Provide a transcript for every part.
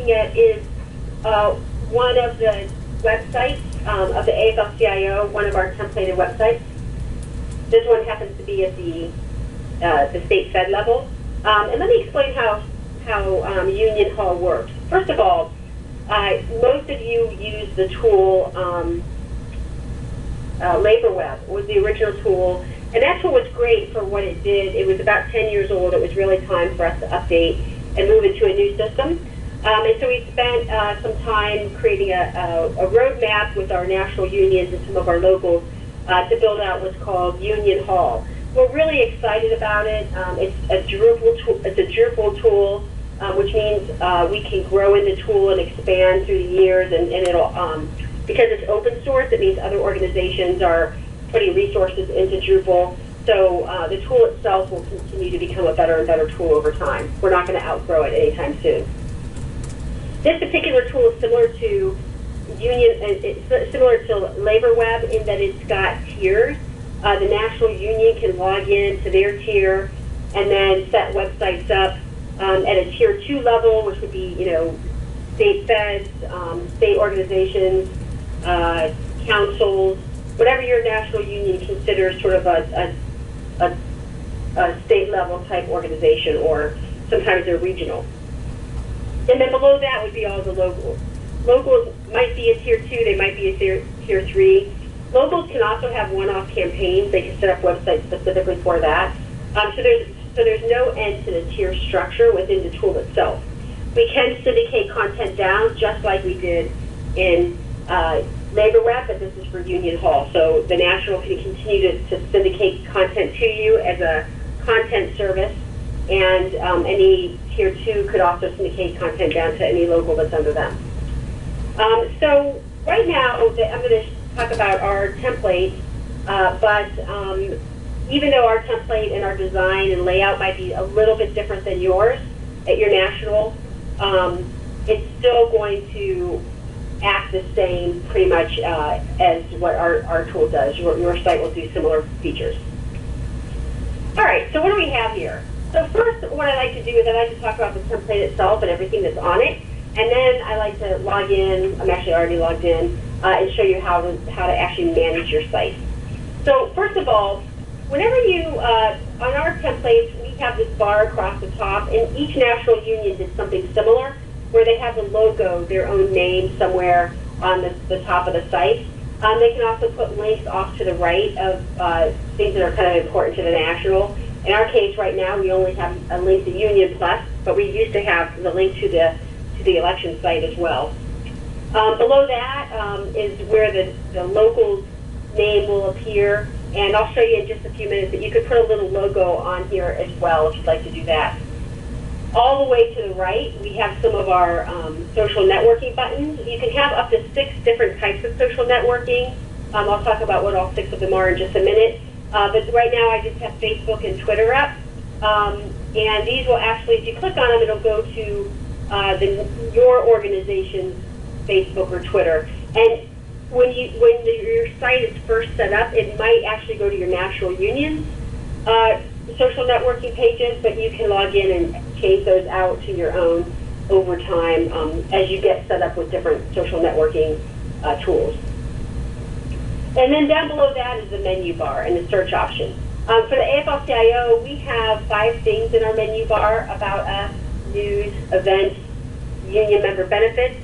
looking at is one of the websites of the AFL-CIO, one of our templated websites. This one happens to be at the state Fed level. And let me explain how UnionHall works. First of all, most of you use the tool LaborWeb, was the original tool, and that tool was great for what it did. It was about 10 years old. It was really time for us to update and move it to a new system. And so we spent some time creating a roadmap with our national unions and some of our locals to build out what's called UnionHall. We're really excited about it. It's a Drupal tool, which means we can grow in the tool and expand through the years, and it'll because it's open source, it means other organizations are putting resources into Drupal. So the tool itself will continue to become a better and better tool over time. We're not going to outgrow it anytime soon. This particular tool is similar to LaborWeb in that it's got tiers. The national union can log in to their tier and then set websites up at a tier 2 level, which would be, state feds, state organizations, councils, whatever your national union considers sort of a state level type organization, or sometimes they're regional. And then below that would be all the locals. Locals might be a tier 2, they might be a tier 3. Locals can also have one-off campaigns. They can set up websites specifically for that. So there's no end to the tier structure within the tool itself. We can syndicate content down just like we did in LaborWeb, but this is for UnionHall. So the national can continue to syndicate content to you as a content service, and any tier 2 could also syndicate content down to any local that's under them. So right now, I'm going to talk about our template, but even though our template and our design and layout might be a little bit different than yours at your national, it's still going to act the same pretty much as what our tool does. Your site will do similar features. All right, so what do we have here? So first, what I like to do is I like to talk about the template itself and everything that's on it, and then I like to log in. I'm actually already logged in, and show you how to actually manage your site. So first of all, whenever you, on our templates, we have this bar across the top, and each national union did something similar, where they have the logo, their own name somewhere on the top of the site. They can also put links off to the right of things that are kind of important to the national. In our case right now, we only have a link to Union Plus, but we used to have the link to the election site as well. Below that is where the local name will appear, and I'll show you in just a few minutes that you could put a little logo on here as well if you'd like to do that. All the way to the right, we have some of our social networking buttons. You can have up to 6 different types of social networking. I'll talk about what all 6 of them are in just a minute. But right now I just have Facebook and Twitter up. And these will actually, if you click on them, it'll go to your organization's Facebook or Twitter. And when your site is first set up, it might actually go to your national union's social networking pages, but you can log in and change those out to your own over time as you get set up with different social networking tools. And then down below that is the menu bar and the search option. For the AFL-CIO, we have 5 things in our menu bar: about us, news, events, union member benefits,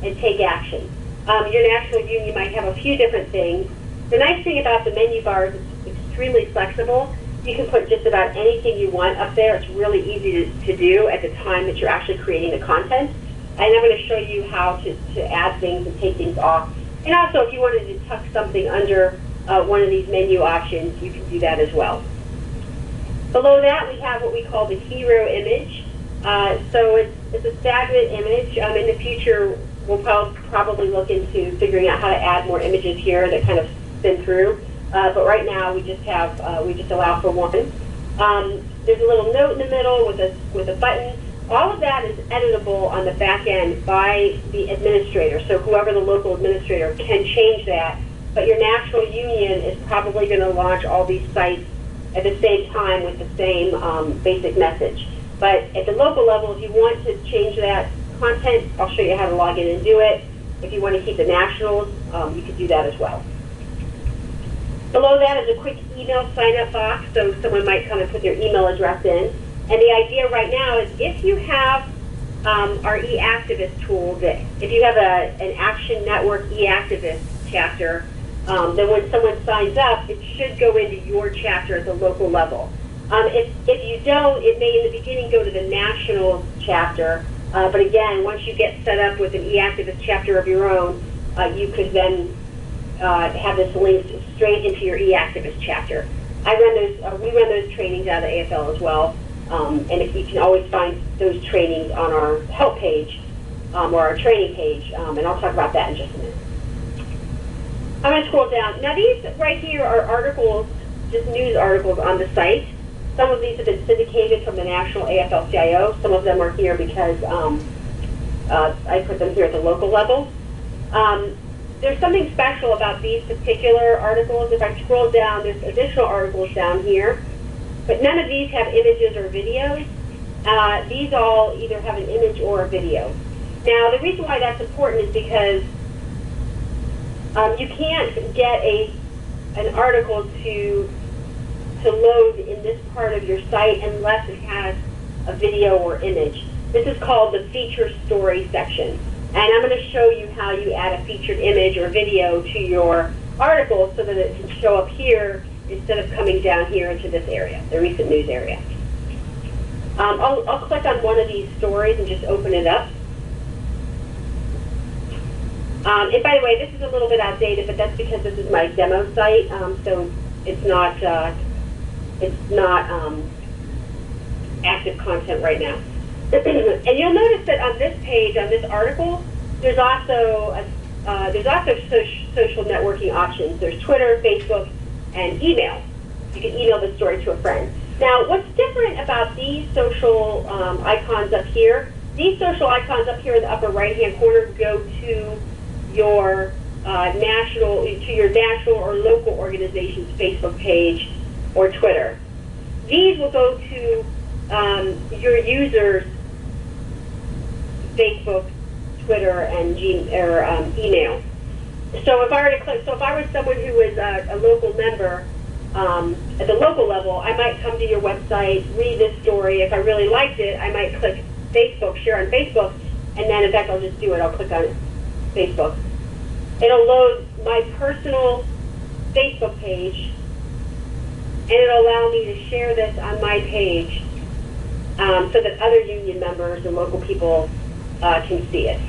and take action. Your national union might have a few different things. The nice thing about the menu bar is it's extremely flexible. You can put just about anything you want up there. It's really easy to do at the time that you're actually creating the content. And I'm going to show you how to add things and take things off. And also, if you wanted to tuck something under one of these menu options, you can do that as well. Below that, we have what we call the hero image. So it's a staggered image. In the future, we'll probably look into figuring out how to add more images here that kind of spin through. But right now, we just allow for one. There's a little note in the middle with a button. All of that is editable on the back end by the administrator. So whoever the local administrator can change that. But your national union is probably going to launch all these sites at the same time with the same basic message. But at the local level, if you want to change that content, I'll show you how to log in and do it. If you want to keep the nationals, you could do that as well. Below that is a quick email sign-up box, so someone might come and put their email address in. And the idea right now is if you have our e-activist tool, that if you have an Action Network e-activist chapter, then when someone signs up, it should go into your chapter at the local level. If you don't, it may in the beginning go to the national chapter, but again, once you get set up with an e-activist chapter of your own, you could then have this linked straight into your e-activist chapter. We run those trainings out of the AFL as well, and if you can always find those trainings on our help page or our training page, and I'll talk about that in just a minute. I'm going to scroll down. Now these right here are articles, just news articles on the site. Some of these have been syndicated from the National AFL-CIO. Some of them are here because I put them here at the local level. There's something special about these particular articles. If I scroll down, there's additional articles down here, but none of these have images or videos. These all either have an image or a video. Now, the reason why that's important is because you can't get an article to load in this part of your site unless it has a video or image. This is called the feature story section. And I'm going to show you how you add a featured image or video to your article so that it can show up here instead of coming down here into this area, the recent news area. I'll click on one of these stories and just open it up. And by the way, this is a little bit outdated, but that's because this is my demo site, so it's not active content right now. And you'll notice that on this page, on this article, there's also social networking options. There's Twitter, Facebook, and email. You can email the story to a friend. Now, what's different about these social icons up here? These social icons up here in the upper right-hand corner go to your national or local organization's Facebook page or Twitter. These will go to your users' Facebook, Twitter, and email. So if I were to click, if I was someone who was a local member at the local level, I might come to your website, read this story. If I really liked it, I might click Facebook, share on Facebook, and then in fact I'll just do it. I'll click on Facebook. It'll load my personal Facebook page, and it'll allow me to share this on my page so that other union members and local people can see it.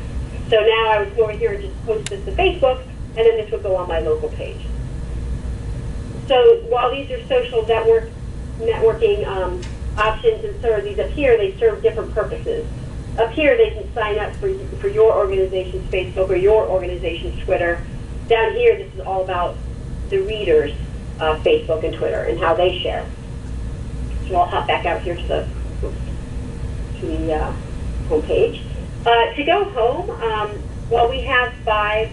So now I would go over here and just post this to Facebook, and then this would go on my local page. So while these are social networking options, and so are these up here, they serve different purposes. Up here, they can sign up for your organization's Facebook or your organization's Twitter. Down here, this is all about the readers' Facebook and Twitter and how they share. So I'll hop back out here to the home page. To go home, well, we have 5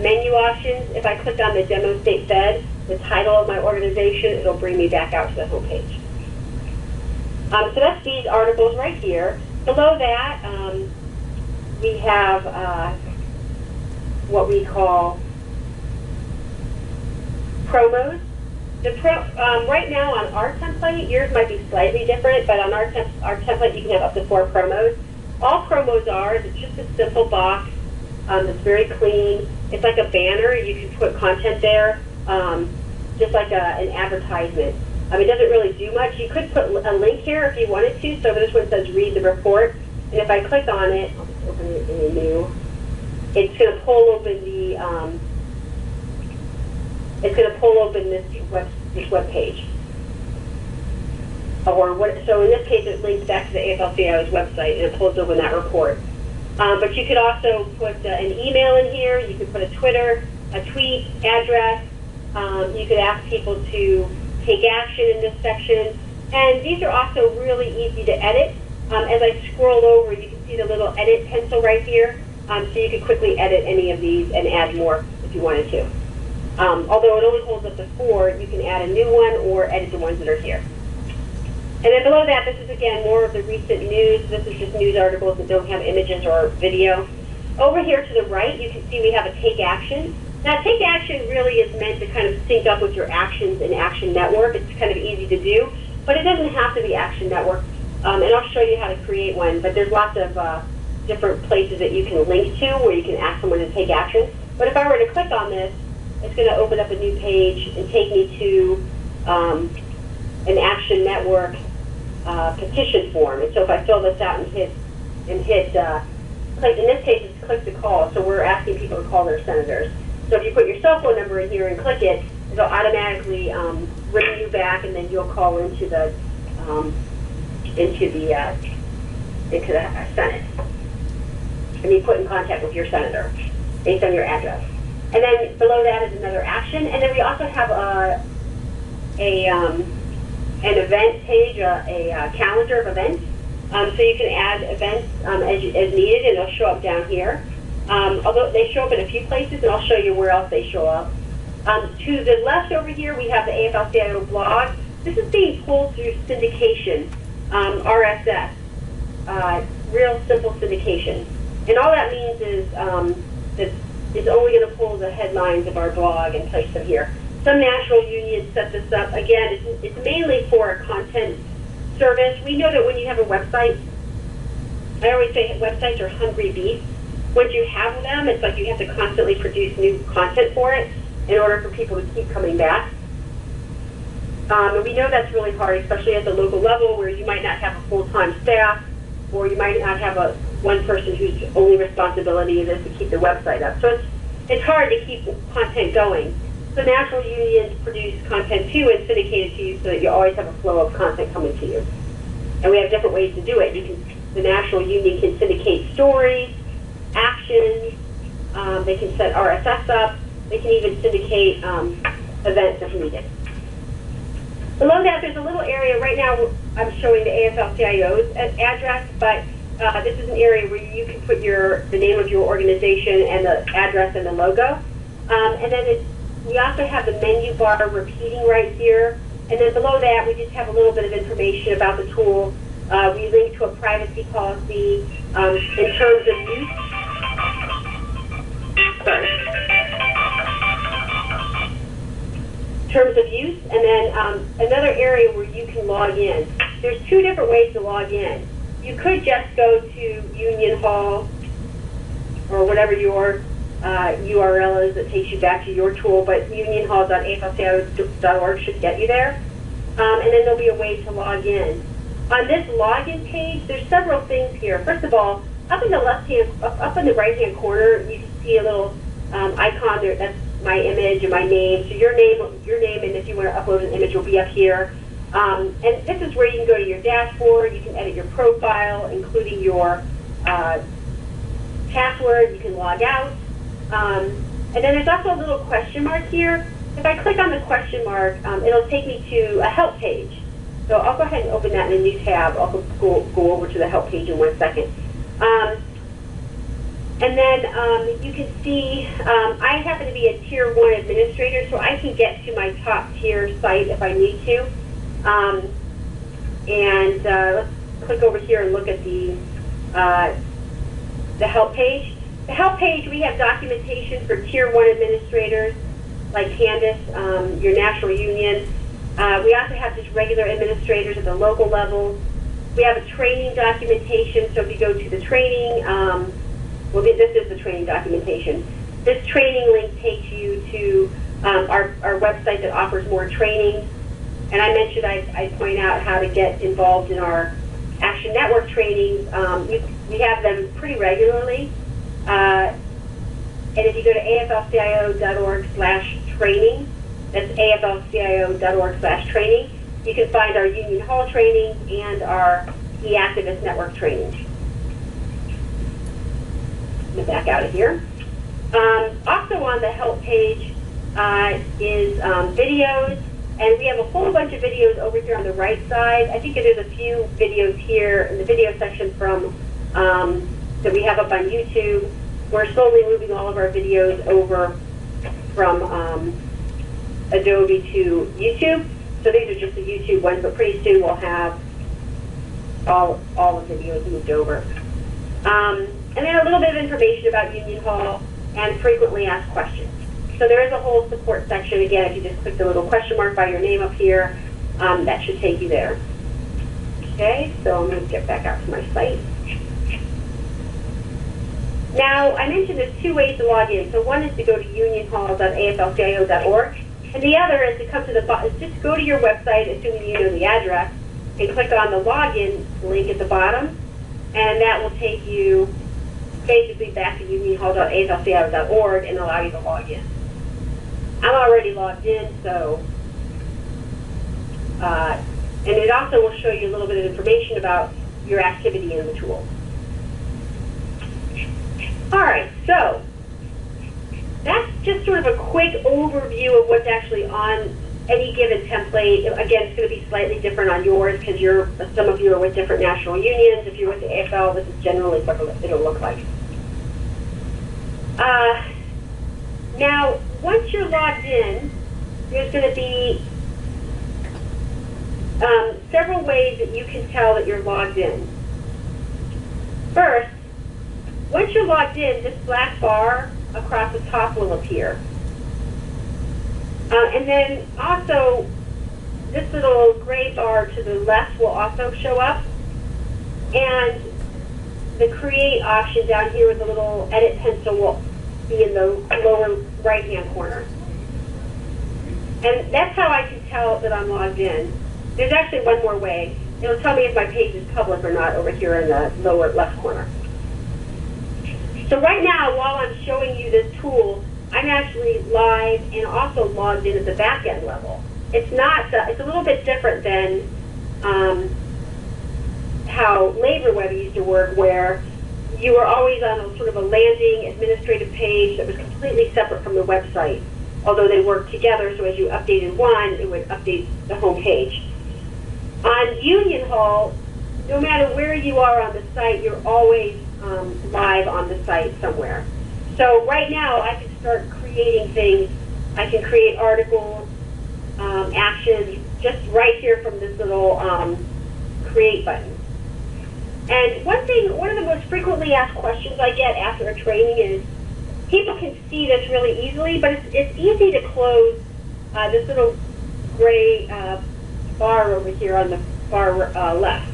menu options. If I click on the Demo State Fed, the title of my organization, it'll bring me back out to the home page. So that's these articles right here. Below that, we have what we call promos. Right now on our template, yours might be slightly different, but on our template you can have up to 4 promos. All promos are is it's just a simple box that's very clean. It's like a banner. You can put content there, just like an advertisement. It doesn't really do much. You could put a link here if you wanted to. So this one says read the report. And if I click on it, I'll just open it in a new, it's going to pull open this web page. So in this case, it links back to the AFL-CIO's website, and it pulls open that report. But you could also put an email in here. You could put a Twitter, a tweet, address. You could ask people to take action in this section. And these are also really easy to edit. As I scroll over, you can see the little edit pencil right here. So you could quickly edit any of these and add more if you wanted to. Although it only holds up to 4, you can add a new one or edit the ones that are here. And then below that, this is again more of the recent news. This is just news articles that don't have images or video. Over here to the right, you can see we have a Take Action. Now, Take Action really is meant to kind of sync up with your actions in Action Network. It's kind of easy to do, but it doesn't have to be Action Network. And I'll show you how to create one, but there's lots of different places that you can link to where you can ask someone to take action. But if I were to click on this, it's going to open up a new page and take me to an Action Network petition form. And so if I fill this out and hit click, in this case it's click to call, so we're asking people to call their senators. So if you put your cell phone number in here and click it, it'll automatically ring you back, and then you'll call into the Senate, and be put in contact with your senator based on your address. And then below that is another action, and then we also have an event page, a calendar of events. So you can add events as needed, and they'll show up down here. Although they show up in a few places, and I'll show you where else they show up. To the left over here, we have the AFL-CIO blog. This is being pulled through syndication, RSS, real simple syndication. And all that means is that it's only going to pull the headlines of our blog and place them here. Some national unions set this up. Again, it's mainly for a content service. We know that when you have a website, I always say websites are hungry beasts. Once you have them, it's like you have to constantly produce new content for it in order for people to keep coming back. And we know that's really hard, especially at the local level where you might not have a full-time staff, or you might not have one person whose only responsibility it is to keep the website up. So it's hard to keep content going. So national unions produce content too and syndicate it to you so that you always have a flow of content coming to you. And we have different ways to do it. The national union can syndicate stories, actions, they can set RSS up, they can even syndicate events if needed. Below that, there's a little area. Right now, I'm showing the AFL-CIO's address, but this is an area where you can put the name of your organization and the address and the logo. And then we also have the menu bar repeating right here. And then below that, we just have a little bit of information about the tool. We link to a privacy policy in terms of use. Terms of use, and then another area where you can log in. There's two different ways to log in. You could just go to UnionHall or whatever your URL is that takes you back to your tool, but unionhall.aflcio.org should get you there. And then there'll be a way to log in. On this login page, there's several things here. First of all, up in the right-hand corner, you can see a little icon there. That's my image and my name. So your name, and if you want to upload an image, will be up here. And this is where you can go to your dashboard. You can edit your profile, including your password. You can log out. And then there's also a little question mark here. If I click on the question mark, it'll take me to a help page. So I'll go ahead and open that in a new tab. I'll go over to the help page in 1 second. And then you can see I happen to be a Tier 1 administrator, so I can get to my top tier site if I need to. Let's click over here and look at the help page. The help page, we have documentation for Tier 1 administrators like Candace, your national union. We also have just regular administrators at the local level. We have a training documentation, so if you go to the training, well, this is the training documentation. This training link takes you to our website that offers more training. And I mentioned I'd point out how to get involved in our Action Network trainings. We have them pretty regularly. And if you go to aflcio.org/training, that's aflcio.org/training, you can find our UnionHall training and our e-activist network training. I'm going to back out of here. Also on the help page is videos, and we have a whole bunch of videos over here on the right side. I think there's a few videos here in the video section from that we have up on YouTube. We're slowly moving all of our videos over from Adobe to YouTube. So these are just the YouTube ones, but pretty soon we'll have all the videos moved over. And then a little bit of information about UnionHall and frequently asked questions. So there is a whole support section. Again, if you just click the little question mark by your name up here, that should take you there. Okay, so I'm going to get back out to my site. Now, I mentioned there's two ways to log in. So one is to go to unionhall.afl-cio.org, and the other is to come to the just go to your website, assuming you know the address, and click on the login link at the bottom, and that will take you basically back to unionhall.afl-cio.org and allow you to log in. I'm already logged in, so and it also will show you a little bit of information about your activity in the tool. All right, so that's just sort of a quick overview of what's actually on any given template. Again, it's going to be slightly different on yours because some of you are with different national unions. If you're with the AFL, this is generally what it'll look like. Now, once you're logged in, there's going to be several ways that you can tell that you're logged in. First, once you're logged in, this black bar across the top will appear. And then also, this little gray bar to the left will also show up. And the create option down here with the little edit pencil will be in the lower right-hand corner. And that's how I can tell that I'm logged in. There's actually one more way. It'll tell me if my page is public or not over here in the lower left corner. So right now, while I'm showing you this tool, I'm actually live and also logged in at the back-end level. It's not, it's a little bit different than how LaborWeb used to work, where you were always on a sort of a landing administrative page that was completely separate from the website, although they worked together, so as you updated one, it would update the home page. On UnionHall, no matter where you are on the site, you're always live on the site somewhere. So right now, I can start creating things. I can create articles, actions, just right here from this little create button. And one of the most frequently asked questions I get after a training is, people can see this really easily, but it's easy to close this little gray bar over here on the far left.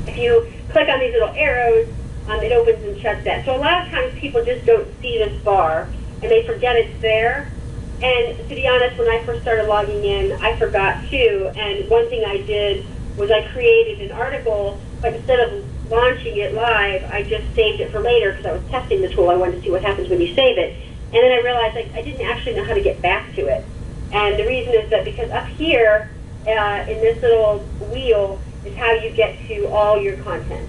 If you click on these little arrows, it opens and shuts that. So a lot of times people just don't see this bar, and they forget it's there. And to be honest, when I first started logging in, I forgot too. And one thing I did was I created an article, but instead of launching it live, I just saved it for later because I was testing the tool. I wanted to see what happens when you save it. And then I realized I didn't actually know how to get back to it. And the reason is that because up here in this little wheel is how you get to all your content.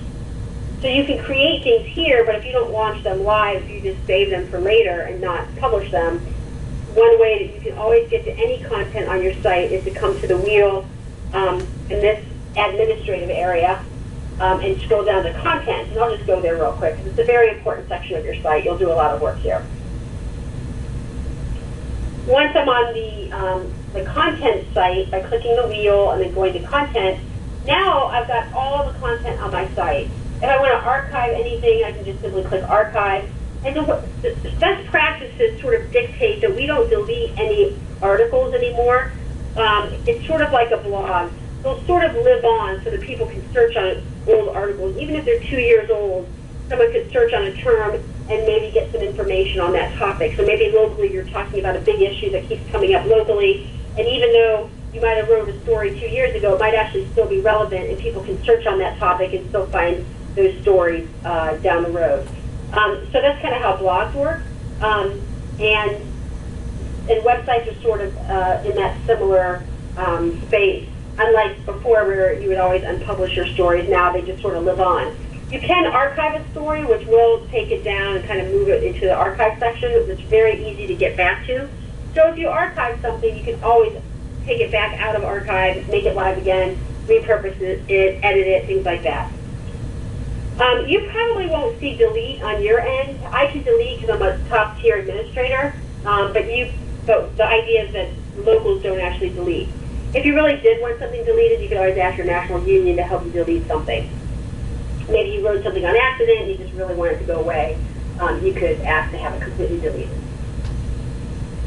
So you can create things here, but if you don't launch them live, you just save them for later and not publish them. One way that you can always get to any content on your site is to come to the wheel in this administrative area and scroll down to content. And I'll just go there real quick because it's a very important section of your site. You'll do a lot of work here. Once I'm on the content site, by clicking the wheel and then going to content, now I've got all the content on my site. If I want to archive anything, I can just simply click archive. And the best practices sort of dictate that we don't delete any articles anymore. It's sort of like a blog. They'll sort of live on so that people can search on old articles. Even if they're 2 years old, someone could search on a term and maybe get some information on that topic. So maybe locally you're talking about a big issue that keeps coming up locally, and even though you might have wrote a story 2 years ago, it might actually still be relevant, and people can search on that topic and still find those stories down the road. So that's kind of how blogs work. And websites are sort of in that similar space. Unlike before where you would always unpublish your stories, now they just sort of live on. You can archive a story, which will take it down and kind of move it into the archive section. It's very easy to get back to. So if you archive something, you can always take it back out of archive, make it live again, repurpose it, edit it, things like that. You probably won't see delete on your end. I can delete because I'm a top tier administrator, but the idea is that locals don't actually delete. If you really did want something deleted, you could always ask your national union to help you delete something. Maybe you wrote something on accident and you just really want it to go away. You could ask to have it completely deleted.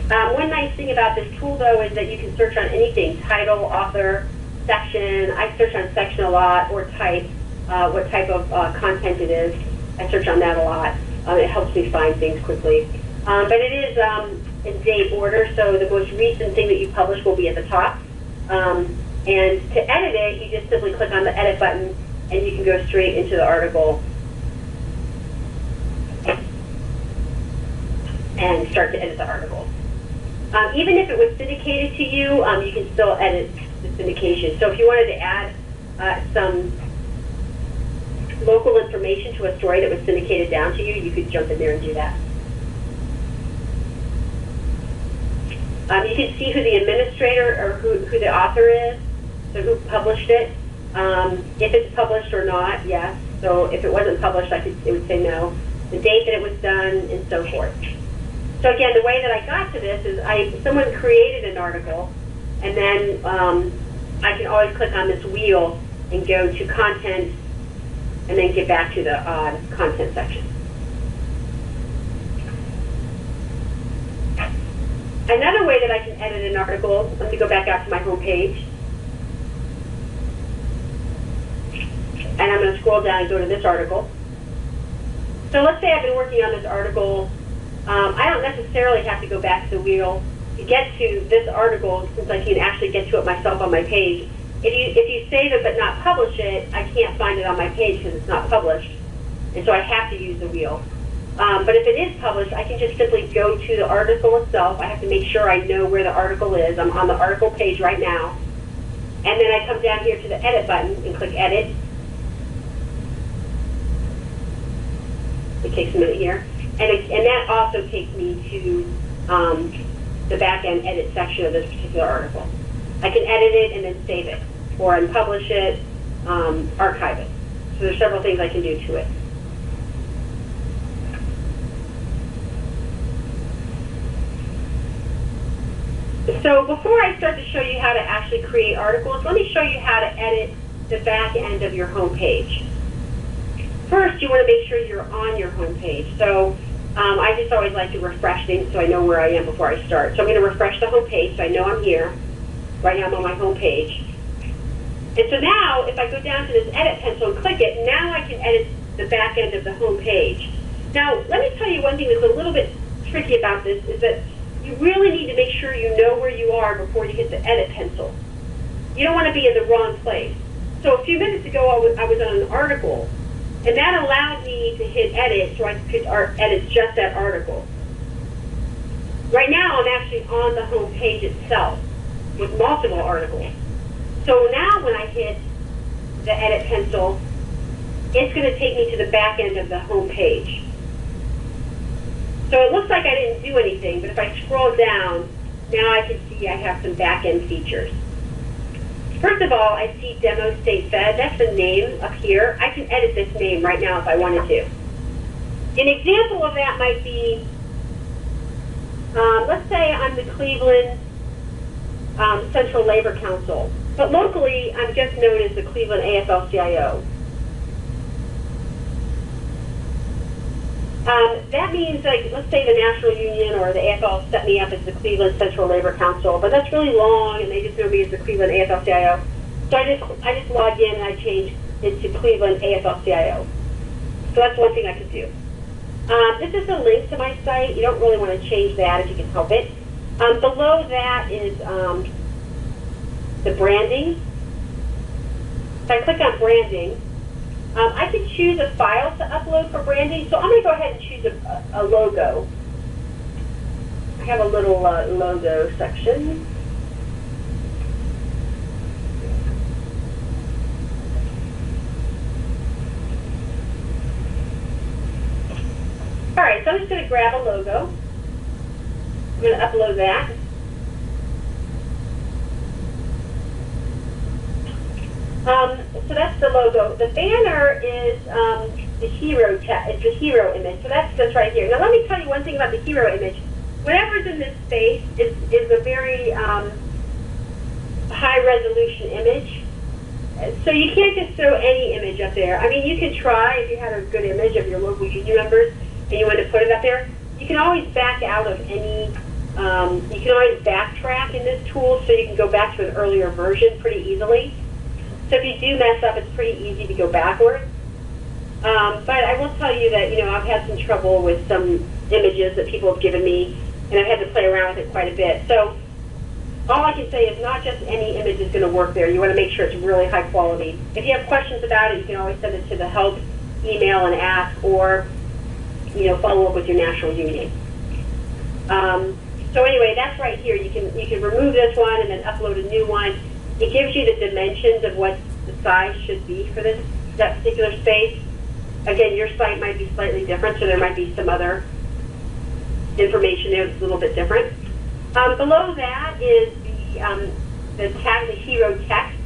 One nice thing about this tool, though, is that you can search on anything: title, author, section. I search on section a lot, or type, what type of content it is. I search on that a lot. It helps me find things quickly. But it is in date order, so the most recent thing that you publish will be at the top. And to edit it, you just simply click on the edit button, and you can go straight into the article and start to edit the article. Even if it was syndicated to you, you can still edit the syndication. So if you wanted to add some local information to a story that was syndicated down to you, you could jump in there and do that. You can see who the administrator or who the author is, so who published it. If it's published or not, yes. So if it wasn't published, it would say no. The date that it was done, and so forth. So again, the way that I got to this is someone created an article, and then I can always click on this wheel and go to content, and then get back to the content section. Another way that I can edit an article, let me go back out to my home page. And I'm going to scroll down and go to this article. So let's say I've been working on this article. I don't necessarily have to go back to the wheel to get to this article, since I can actually get to it myself on my page. If you save it but not publish it, I can't find it on my page because it's not published. And so I have to use the wheel. But if it is published, I can just simply go to the article itself. I have to make sure I know where the article is. I'm on the article page right now. And then I come down here to the edit button and click edit. It takes a minute here. And that also takes me to the back-end edit section of this particular article. I can edit it and then save it, or unpublish it, archive it. So there's several things I can do to it. So before I start to show you how to actually create articles, let me show you how to edit the back end of your home page. First, you want to make sure you're on your home page. So I just always like to refresh things so I know where I am before I start. So I'm going to refresh the home page so I know I'm here. Right now I'm on my home page. And so now, if I go down to this edit pencil and click it, now I can edit the back end of the home page. Now, let me tell you one thing that's a little bit tricky about this, is that you really need to make sure you know where you are before you hit the edit pencil. You don't want to be in the wrong place. So a few minutes ago, I was on an article, and that allowed me to hit edit so I could edit just that article. Right now, I'm actually on the home page itself with multiple articles. So now when I hit the edit pencil, it's going to take me to the back end of the home page. So it looks like I didn't do anything, but if I scroll down, now I can see I have some back end features. First of all, I see Demo State Fed. That's the name up here. I can edit this name right now if I wanted to. An example of that might be, let's say I'm the Cleveland Central Labor Council, but locally I'm just known as the Cleveland AFL-CIO. That means, like, let's say the National Union or the AFL set me up as the Cleveland Central Labor Council, but that's really long, and they just know me as the Cleveland AFL-CIO. So I just log in and I change it to Cleveland AFL-CIO. So that's one thing I could do. This is a link to my site. You don't really want to change that if you can help it. Below that is the branding. If I click on branding, I can choose a file to upload for branding. So I'm going to go ahead and choose a logo. I have a little logo section. All right, so I'm just going to grab a logo. I'm going to upload that. So that's the logo. The banner is the hero it's the hero image. So that's this right here. Now let me tell you one thing about the hero image. Whatever's in this space is a very high-resolution image. So you can't just throw any image up there. I mean, you can try if you had a good image of your local union members and you want to put it up there. You can always back out of any, you can always backtrack in this tool so you can go back to an earlier version pretty easily. So if you do mess up, it's pretty easy to go backwards. But I will tell you that, I've had some trouble with some images that people have given me, and I've had to play around with it quite a bit. So all I can say is not just any image is going to work there. You want to make sure it's really high quality. If you have questions about it, you can always send it to the help email and ask, or follow up with your national union. So anyway, that's right here. You can remove this one and then upload a new one. It gives you the dimensions of what the size should be for that particular space. Again, your site might be slightly different, so there might be some other information there that's a little bit different. Below that is the tag, the hero text.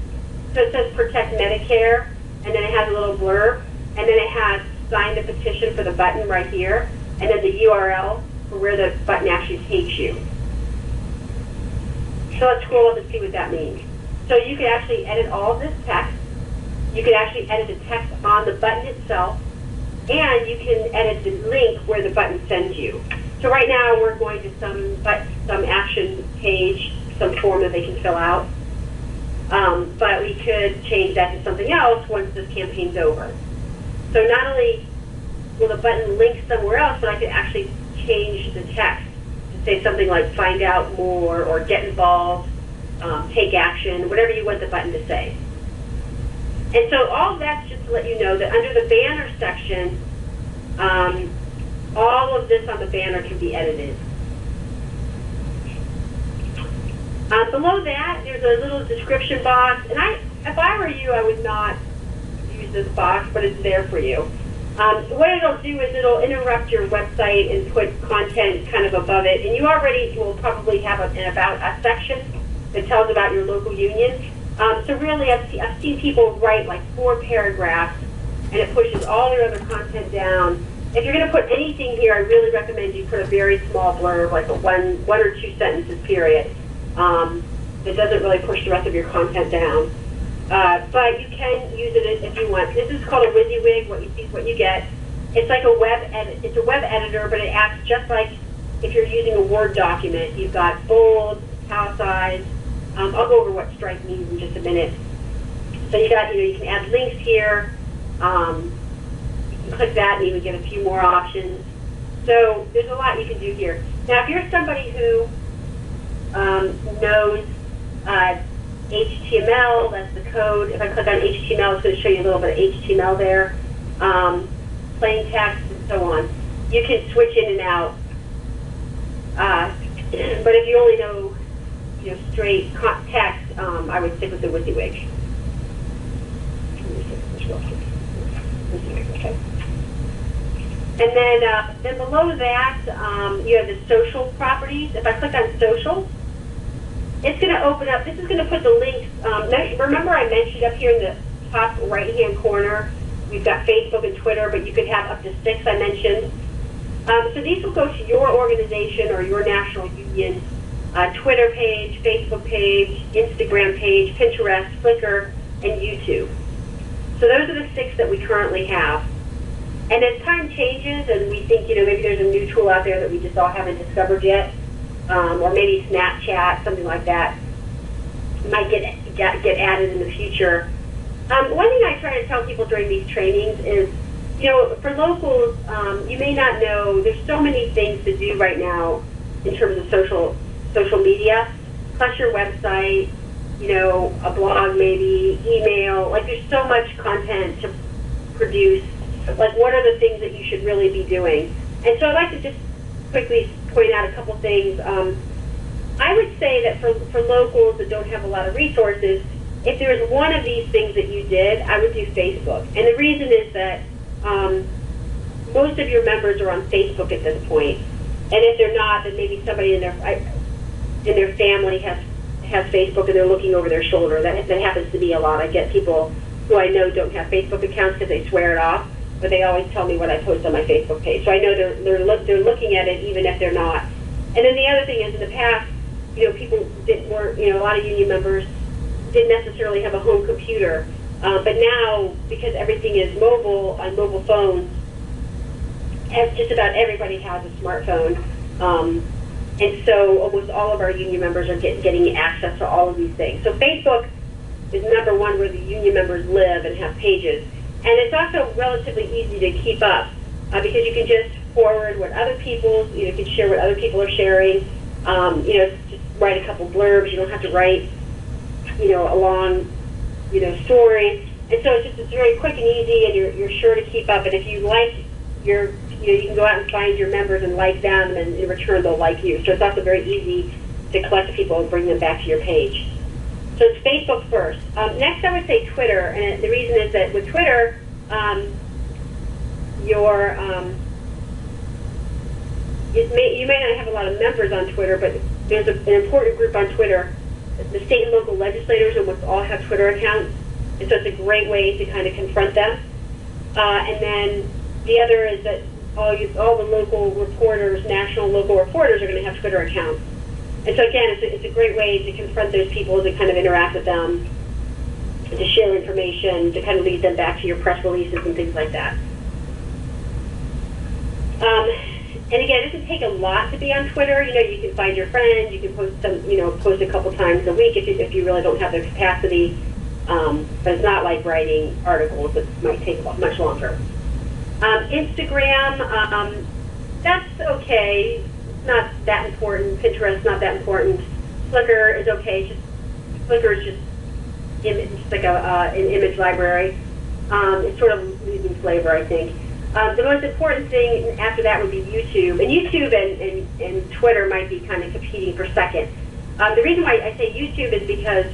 So it says Protect Medicare, and then it has a little blurb, and then it has Sign the Petition for the button right here, and then the URL for where the button actually takes you. So let's scroll up and see what that means. So you can actually edit all of this text. You can actually edit the text on the button itself, and you can edit the link where the button sends you. So right now we're going to some action page, some form that they can fill out. But we could change that to something else once this campaign's over. So not only will the button link somewhere else, but I could actually change the text to say something like find out more or get involved, take action, whatever you want the button to say. And so all of that's just to let you know that under the banner section, all of this on the banner can be edited. Below that, there's a little description box. And if I were you, I would not use this box, but it's there for you. What it'll do is it'll interrupt your website and put content kind of above it. And you already will probably have an About Us section that tells about your local union. So really, I've seen people write like 4 paragraphs, and it pushes all their other content down. If you're going to put anything here, I really recommend you put a very small blurb, like a one or 2 sentences period. That doesn't really push the rest of your content down. But you can use it if you want. This is called a WYSIWYG. What you see is what you get. It's like a it's a web editor, but it acts just like if you're using a Word document. You've got bold, italicized. I'll go over what strike means in just a minute. So you got, you can add links here. You can click that, and you would get a few more options. So there's a lot you can do here. Now, if you're somebody who knows HTML, that's the code. If I click on HTML, it's going to show you a little bit of HTML there, plain text, and so on. You can switch in and out. But if you only know, straight text, I would stick with the WYSIWYG. Okay. And then below that, you have the social properties. If I click on social, it's going to open up. This is going to put the links. Remember I mentioned up here in the top right-hand corner, we've got Facebook and Twitter, but you could have up to 6, I mentioned. So these will go to your organization or your national union Twitter page, Facebook page, Instagram page, Pinterest, Flickr, and YouTube. So those are the 6 that we currently have. And as time changes and we think, maybe there's a new tool out there that we just all haven't discovered yet, or maybe Snapchat, something like that, might get added in the future. One thing I try to tell people during these trainings is, for locals, you may not know, there's so many things to do right now in terms of social media, plus your website, a blog maybe, email, like there's so much content to produce. Like, what are the things that you should really be doing? And so I'd like to just quickly point out a couple things. I would say that for locals that don't have a lot of resources, if there's one of these things that you did, I would do Facebook. And the reason is that most of your members are on Facebook at this point. And if they're not, then maybe somebody in their family has Facebook and they're looking over their shoulder. That happens to be a lot. I get people who I know don't have Facebook accounts because they swear it off, but they always tell me what I post on my Facebook page. So I know they're looking at it even if they're not. And then the other thing is, in the past, people weren't, a lot of union members didn't necessarily have a home computer. But now, because everything is mobile on mobile phones, just about everybody has a smartphone. And so almost all of our union members are getting access to all of these things. So Facebook is number one where the union members live and have pages. And it's also relatively easy to keep up because you can just forward what other people, you can share what other people are sharing. Just write a couple blurbs. You don't have to write, a long, story. And so it's very quick and easy, and you're sure to keep up. And if you like you can go out and find your members and like them, and in return they'll like you. So it's also very easy to collect people and bring them back to your page. So it's Facebook first. Next, I would say Twitter, and the reason is that with Twitter, you may not have a lot of members on Twitter, but there's an important group on Twitter. The state and local legislators almost all have Twitter accounts, and so it's a great way to kind of confront them. And then the other is that all the local reporters, national local reporters, are going to have Twitter accounts. And so again, it's a great way to confront those people, to kind of interact with them, to share information, to kind of lead them back to your press releases and things like that. And again, it doesn't take a lot to be on Twitter. You can find your friends, you can post post a couple times a week if you really don't have the capacity. But it's not like writing articles that might take much longer. Instagram, that's okay. It's not that important. Pinterest, not that important. Flickr is okay. Flickr is just like an image library. It's sort of losing flavor, I think. The most important thing after that would be YouTube. And YouTube and Twitter might be kind of competing for second. The reason why I say YouTube is because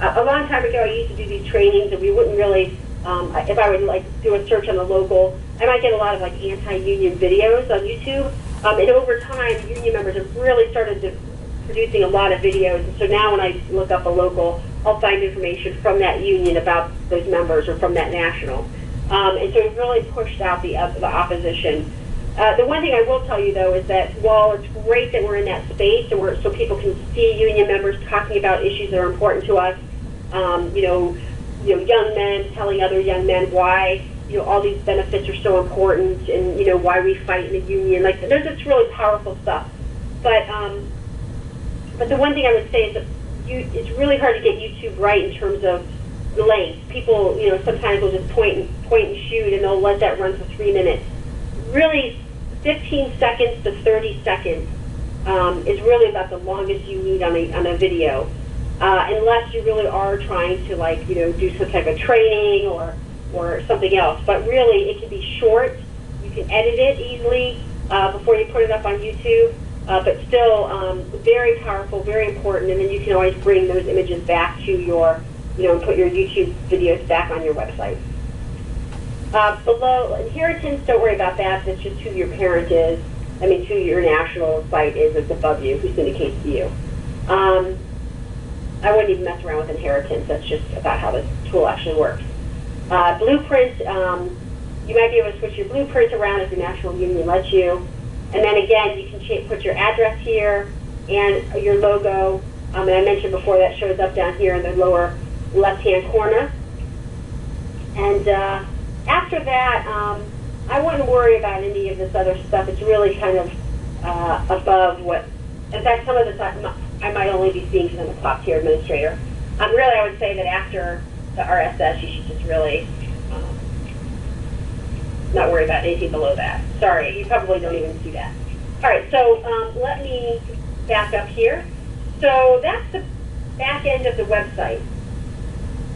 a long time ago I used to do these trainings, and we wouldn't really, if I would do a search on the local, I might get a lot of anti-union videos on YouTube. And over time, union members have really started producing a lot of videos. And so now when I look up a local, I'll find information from that union about those members or from that national. And so we've really pushed out the opposition. The one thing I will tell you, though, is that while it's great that we're in that space and so people can see union members talking about issues that are important to us, young men telling other young men why all these benefits are so important, and why we fight in the union. There's this really powerful stuff. But the one thing I would say is that it's really hard to get YouTube right in terms of length. People, sometimes will just point and shoot, and they'll let that run for 3 minutes. Really, 15 seconds to 30 seconds is really about the longest you need on a video, unless you really are trying to do some type of training or something else. But really, it can be short. You can edit it easily before you put it up on YouTube. But still, very powerful, very important. And then you can always bring those images back to your and put your YouTube videos back on your website. Below, inheritance, don't worry about that. That's just who your parent is. Who your national site is that's above you, who syndicates to you. I wouldn't even mess around with inheritance. That's just about how the tool actually works. Blueprint, you might be able to switch your blueprint around if the national union lets you. And then again, you can put your address here and your logo. And I mentioned before that shows up down here in the lower left-hand corner. And after that, I wouldn't worry about any of this other stuff. It's really kind of above what, in fact, some of this I might only be seeing because I'm a top-tier administrator. Really, I would say that after the RSS, you should just really not worry about anything below that. Sorry, you probably don't even see that. All right, so let me back up here. So that's the back end of the website.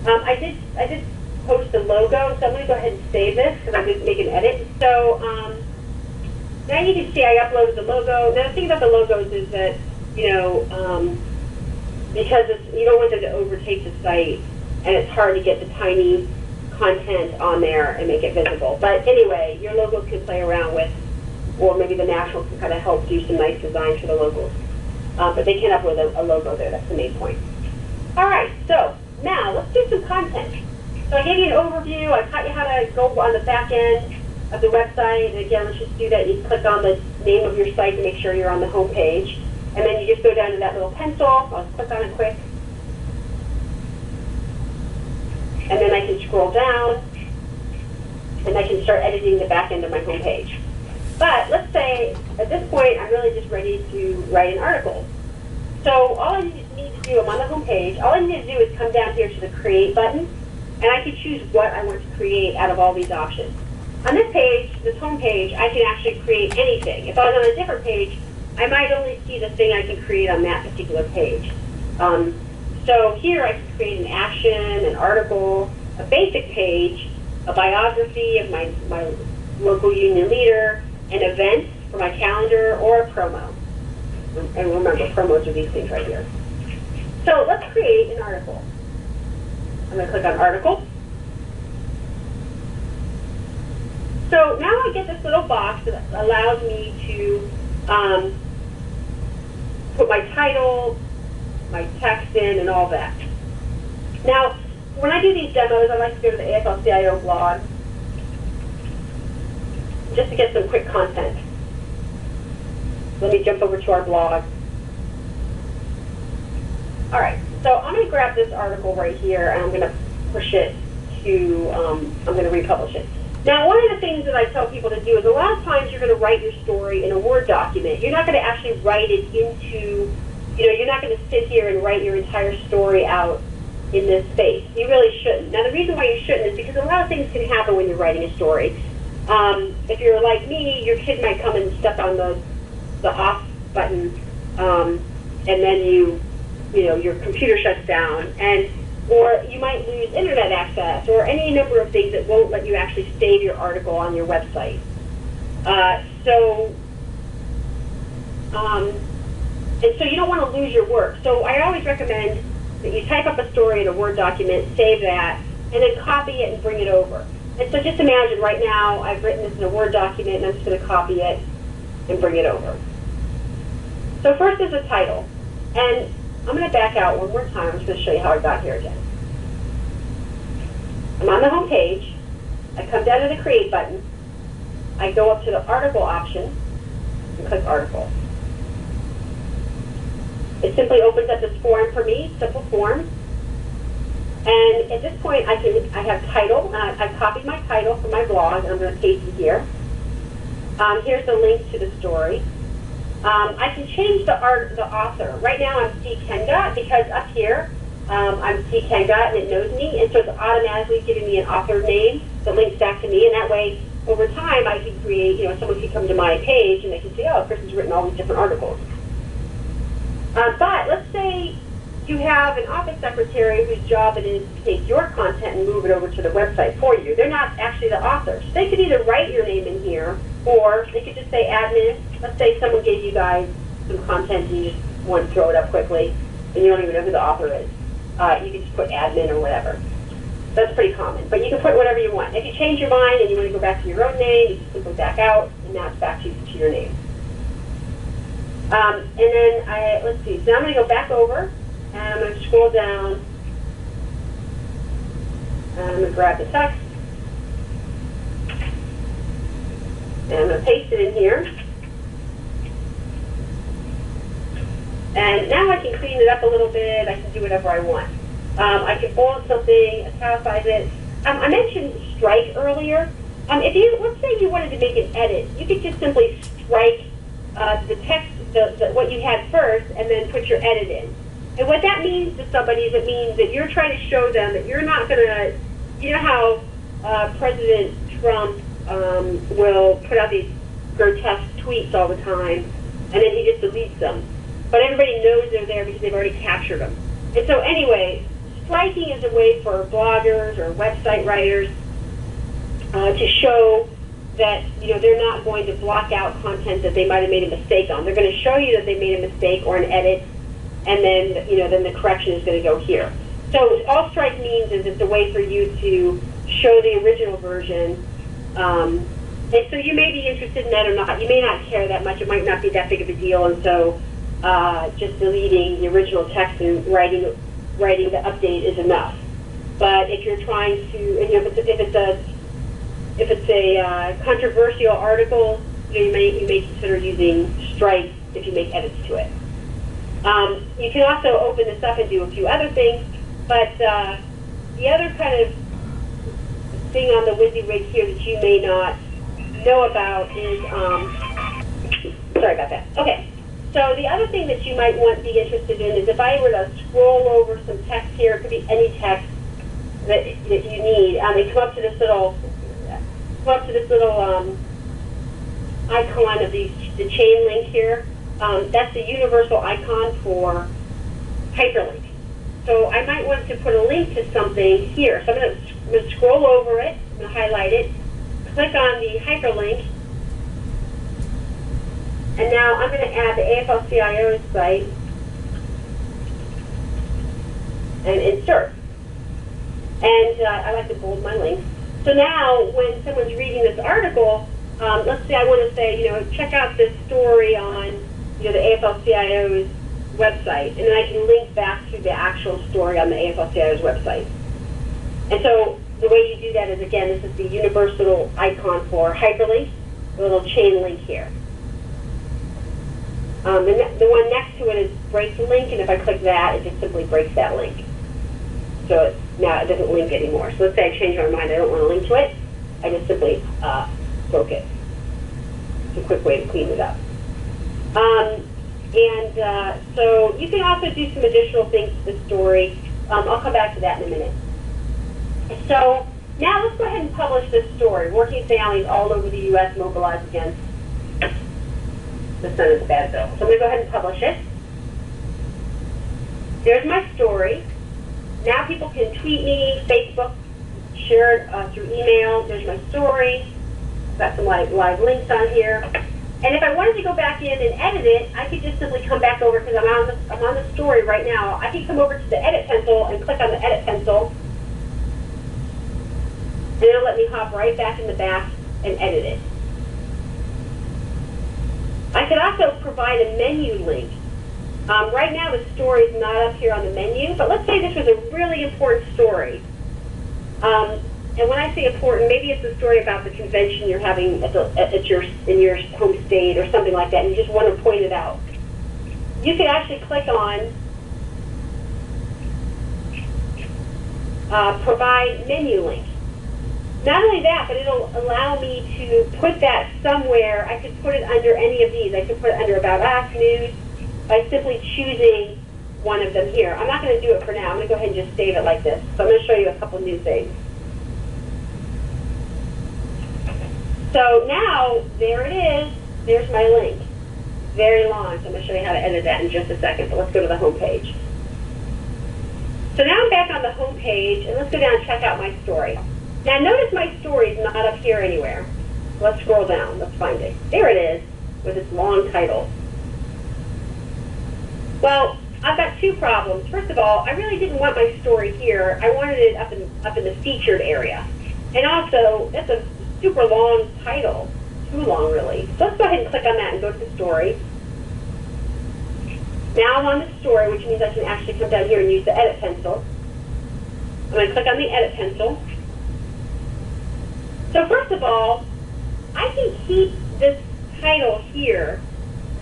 I did post the logo, so I'm going to go ahead and save this because I'm going to make an edit. So now you can see I uploaded the logo. Now the thing about the logos is that, because you don't want them to overtake the site, and it's hard to get the tiny content on there and make it visible. But anyway, your logos can play around with, or maybe the national can kind of help do some nice designs for the logos. But they can upload a logo there. That's the main point. All right, so now let's do some content. So I gave you an overview. I taught you how to go on the back end of the website. And again, let's just do that. You click on the name of your site to make sure you're on the home page. And then you just go down to that little pencil. I'll click on it quick. and then I can scroll down, and I can start editing the back end of my home page. But let's say at this point I'm really just ready to write an article. So all I need to do, I'm on the home page, all I need to do is come down here to the Create button, and I can choose what I want to create out of all these options. On this page, this home page, I can actually create anything. If I was on a different page, I might only see the thing I can create on that particular page. So here I can create an action, an article, a basic page, a biography of my local union leader, an event for my calendar, or a promo. And remember, promos are these things right here. So let's create an article. I'm going to click on Article. So now I get this little box that allows me to put my title, my text in, and all that. Now, when I do these demos, I like to go to the AFL-CIO blog just to get some quick content. Let me jump over to our blog. All right, so I'm going to grab this article right here, and I'm going to push it to, I'm going to republish it. Now, one of the things that I tell people to do is a lot of times you're going to write your story in a Word document. You're not going to actually write it into, you're not going to sit here and write your entire story out in this space. You really shouldn't. Now, the reason why you shouldn't is because a lot of things can happen when you're writing a story. If you're like me, your kid might come and step on the off button, and then your computer shuts down, or you might lose internet access, or any number of things that won't let you actually save your article on your website. And so you don't want to lose your work. So I always recommend that you type up a story in a Word document, save that, and then copy it and bring it over. And so just imagine right now I've written this in a Word document, and I'm just going to copy it and bring it over. So first is the title. And I'm going to back out one more time. I'm just going to show you how I got here again. I'm on the home page. I come down to the Create button. I go up to the Article option and click Article. It simply opens up this form for me, simple form. And at this point, I have title. I copied my title from my blog, and I'm going to paste it here. Here's the link to the story. I can change the author. Right now I'm C. Kenga because up here I'm C. Kenga and it knows me, and so it's automatically giving me an author name that links back to me, and that way over time I can create, someone can come to my page and they can see, oh, Kristen's written all these different articles. But let's say you have an office secretary whose job it is to take your content and move it over to the website for you. They're not actually the authors. They could either write your name in here, or they could just say admin. Let's say someone gave you guys some content and you just want to throw it up quickly, and you don't even know who the author is. You can just put admin or whatever. That's pretty common. But you can put whatever you want. If you change your mind and you want to go back to your own name, you can simply back out, and now it's back to your name. And then, let's see. So now I'm going to go back over, and I'm going to scroll down, and I'm going to grab the text, and I'm going to paste it in here. And now I can clean it up a little bit. I can do whatever I want. I can bold something, italicize it. I mentioned strike earlier. Let's say you wanted to make an edit, you could just simply strike the text, what you had first, and then put your edit in. And what that means to somebody is it means that you're trying to show them that you're not going to, you know how President Trump will put out these grotesque tweets all the time, and then he just deletes them. But everybody knows they're there because they've already captured them. And so anyway, striking is a way for bloggers or website writers to show that they're not going to block out content that they might have made a mistake on. They're going to show you that they made a mistake or an edit, and then then the correction is going to go here. So all strike means is it's a way for you to show the original version. And so you may be interested in that or not. You may not care that much. It might not be that big of a deal, and so just deleting the original text and writing the update is enough. But if you're trying to, and if it's a controversial article, you may consider using strike if you make edits to it. You can also open this up and do a few other things, but the other kind of thing on the WYSIWYG here that you may not know about is, sorry about that. Okay, so the other thing that you might want to be interested in is if I were to scroll over some text here, it could be any text that you need. They come up to this little, icon of the chain link here. That's the universal icon for hyperlink. So I might want to put a link to something here. So I'm going to scroll over it, I'm going to highlight it, click on the hyperlink, and now I'm going to add the AFL-CIO's site and insert. And I like to bold my links. So now when someone's reading this article, let's say I want to say, check out this story on, the AFL-CIO's website, and then I can link back to the actual story on the AFL-CIO's website. And so the way you do that is, again, this is the universal icon for hyperlink, the little chain link here. The one next to it is break the link, and if I click that, it just simply breaks that link. So now it doesn't link anymore. So let's say I change my mind, I don't want to link to it. I just simply broke it. It's a quick way to clean it up. So you can also do some additional things to the story. I'll come back to that in a minute. So now let's go ahead and publish this story. Working families all over the U.S. mobilize against the Senate's bad bill. So I'm going to go ahead and publish it. There's my story. Now people can tweet me, Facebook, share it through email. There's my story. I've got some live links on here. And if I wanted to go back in and edit it, I could just simply come back over, because I'm on the story right now. I can come over to the edit pencil and click on the edit pencil, and it'll let me hop right back in the back and edit it. I could also provide a menu link. Right now the story is not up here on the menu, but let's say this was a really important story. And when I say important, maybe it's a story about the convention you're having in your home state or something like that, and you just want to point it out. You could actually click on provide menu link. Not only that, but it'll allow me to put that somewhere. I could put it under any of these. I could put it under About Us, News, by simply choosing one of them here. I'm not going to do it for now. I'm going to go ahead and just save it like this. So I'm going to show you a couple new things. So now, there it is. There's my link. Very long, so I'm going to show you how to edit that in just a second. But let's go to the home page. So now I'm back on the home page, and let's go down and check out my story. Now notice my story is not up here anywhere. Let's scroll down. Let's find it. There it is, with its long title. Well, I've got two problems. First of all, I really didn't want my story here. I wanted it up in the featured area. And also, that's a super long title. Too long, really. So let's go ahead and click on that and go to the story. Now I'm on the story, which means I can actually come down here and use the edit pencil. I'm going to click on the edit pencil. So first of all, I can keep this title here,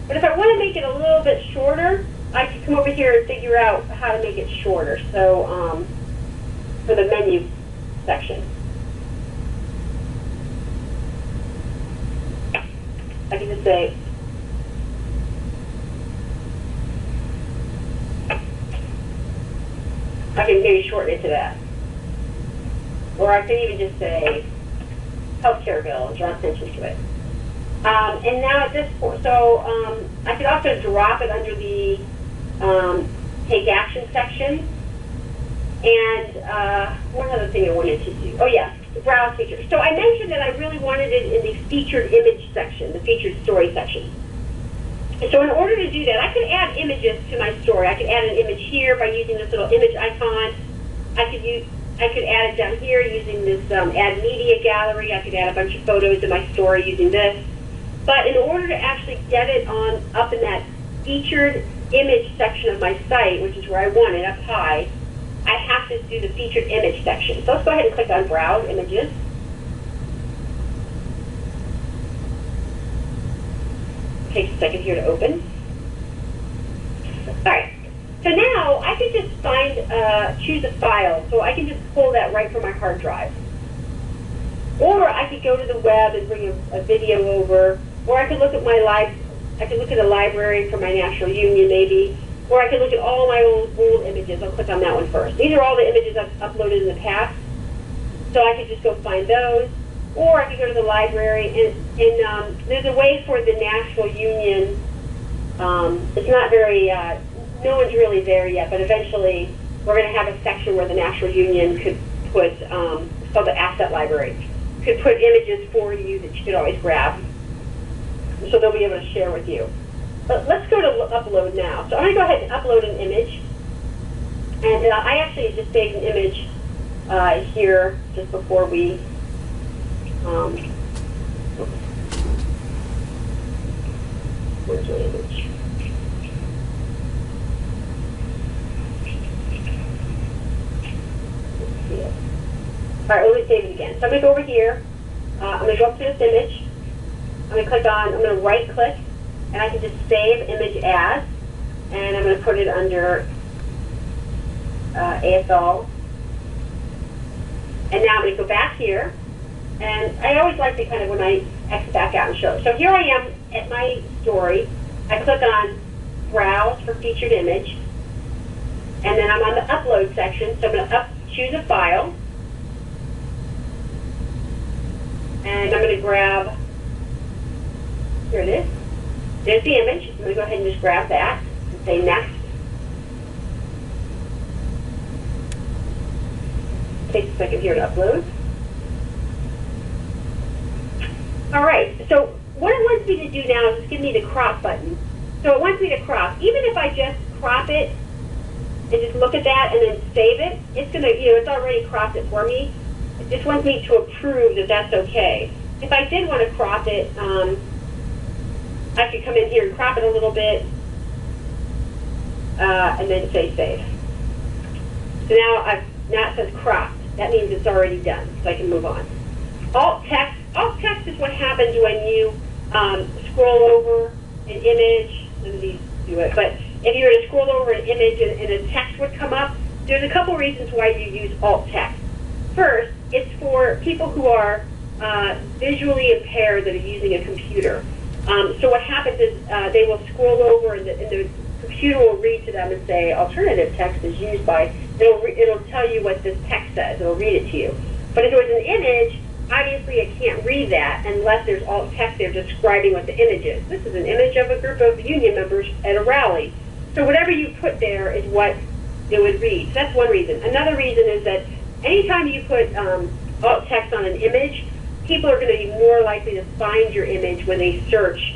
but if I want to make it a little bit shorter, I can come over here and figure out how to make it shorter. So for the menu section, I can just say, I can maybe shorten it to that. Or I can even just say, healthcare bill, draw attention to it. And now at this point, so I could also drop it under the take action section. And one other thing I wanted to do. Oh yeah, the browse feature. So I mentioned that I really wanted it in the featured image section, the featured story section. And so in order to do that, I could add images to my story. I could add an image here by using this little image icon. I could add it down here using this add media gallery. I could add a bunch of photos of my story using this. But in order to actually get it up in that featured image section of my site, which is where I want it, up high, I have to do the featured image section. So let's go ahead and click on Browse Images. Takes a second here to open. All right. So now I can just choose a file. So I can just pull that right from my hard drive. Or I could go to the web and bring a video over, or I could look at I could look at a library for my National Union maybe, or I could look at all my old images. I'll click on that one first. These are all the images I've uploaded in the past, so I could just go find those. Or I could go to the library, and there's a way for the National Union. It's not very, no one's really there yet, but eventually we're going to have a section where the National Union could put, it's called the Asset Library, could put images for you that you could always grab. So they'll be able to share with you. But let's go to upload now. So I'm going to go ahead and upload an image. And I actually just saved an image here just before we where's my image? Let's see it. All right, let me save it again. So I'm going to go over here. I'm going to go up to this image. I'm going to click on, I'm going to right click, and I can just save image as, and I'm going to put it under ASL. And now I'm going to go back here, and I always like to kind of, when I exit back out and show. So here I am at my story. I click on Browse for Featured Image, and then I'm on the Upload section, so I'm going to choose a file, and I'm going to grab, here it is. There's the image. I'm going to go ahead and just grab that and say Next. Takes a second here to upload. All right, so what it wants me to do now is just give me the crop button. So it wants me to crop. Even if I just crop it and just look at that and then save it, it's going to, it's already cropped it for me. It just wants me to approve that that's okay. If I did want to crop it, I could come in here and crop it a little bit and then say save. So now it says cropped. That means it's already done, so I can move on. Alt text. Alt text is what happens when you scroll over an image. None of these do it, but if you were to scroll over an image and a text would come up, there's a couple reasons why you use alt text. First, it's for people who are visually impaired that are using a computer. So what happens is they will scroll over and the computer will read to them and say alternative text is used by, it'll tell you what this text says, it'll read it to you. But if it was an image, obviously I can't read that unless there's alt text there describing what the image is. This is an image of a group of union members at a rally. So whatever you put there is what it would read. So that's one reason. Another reason is that anytime you put alt text on an image, people are going to be more likely to find your image when they search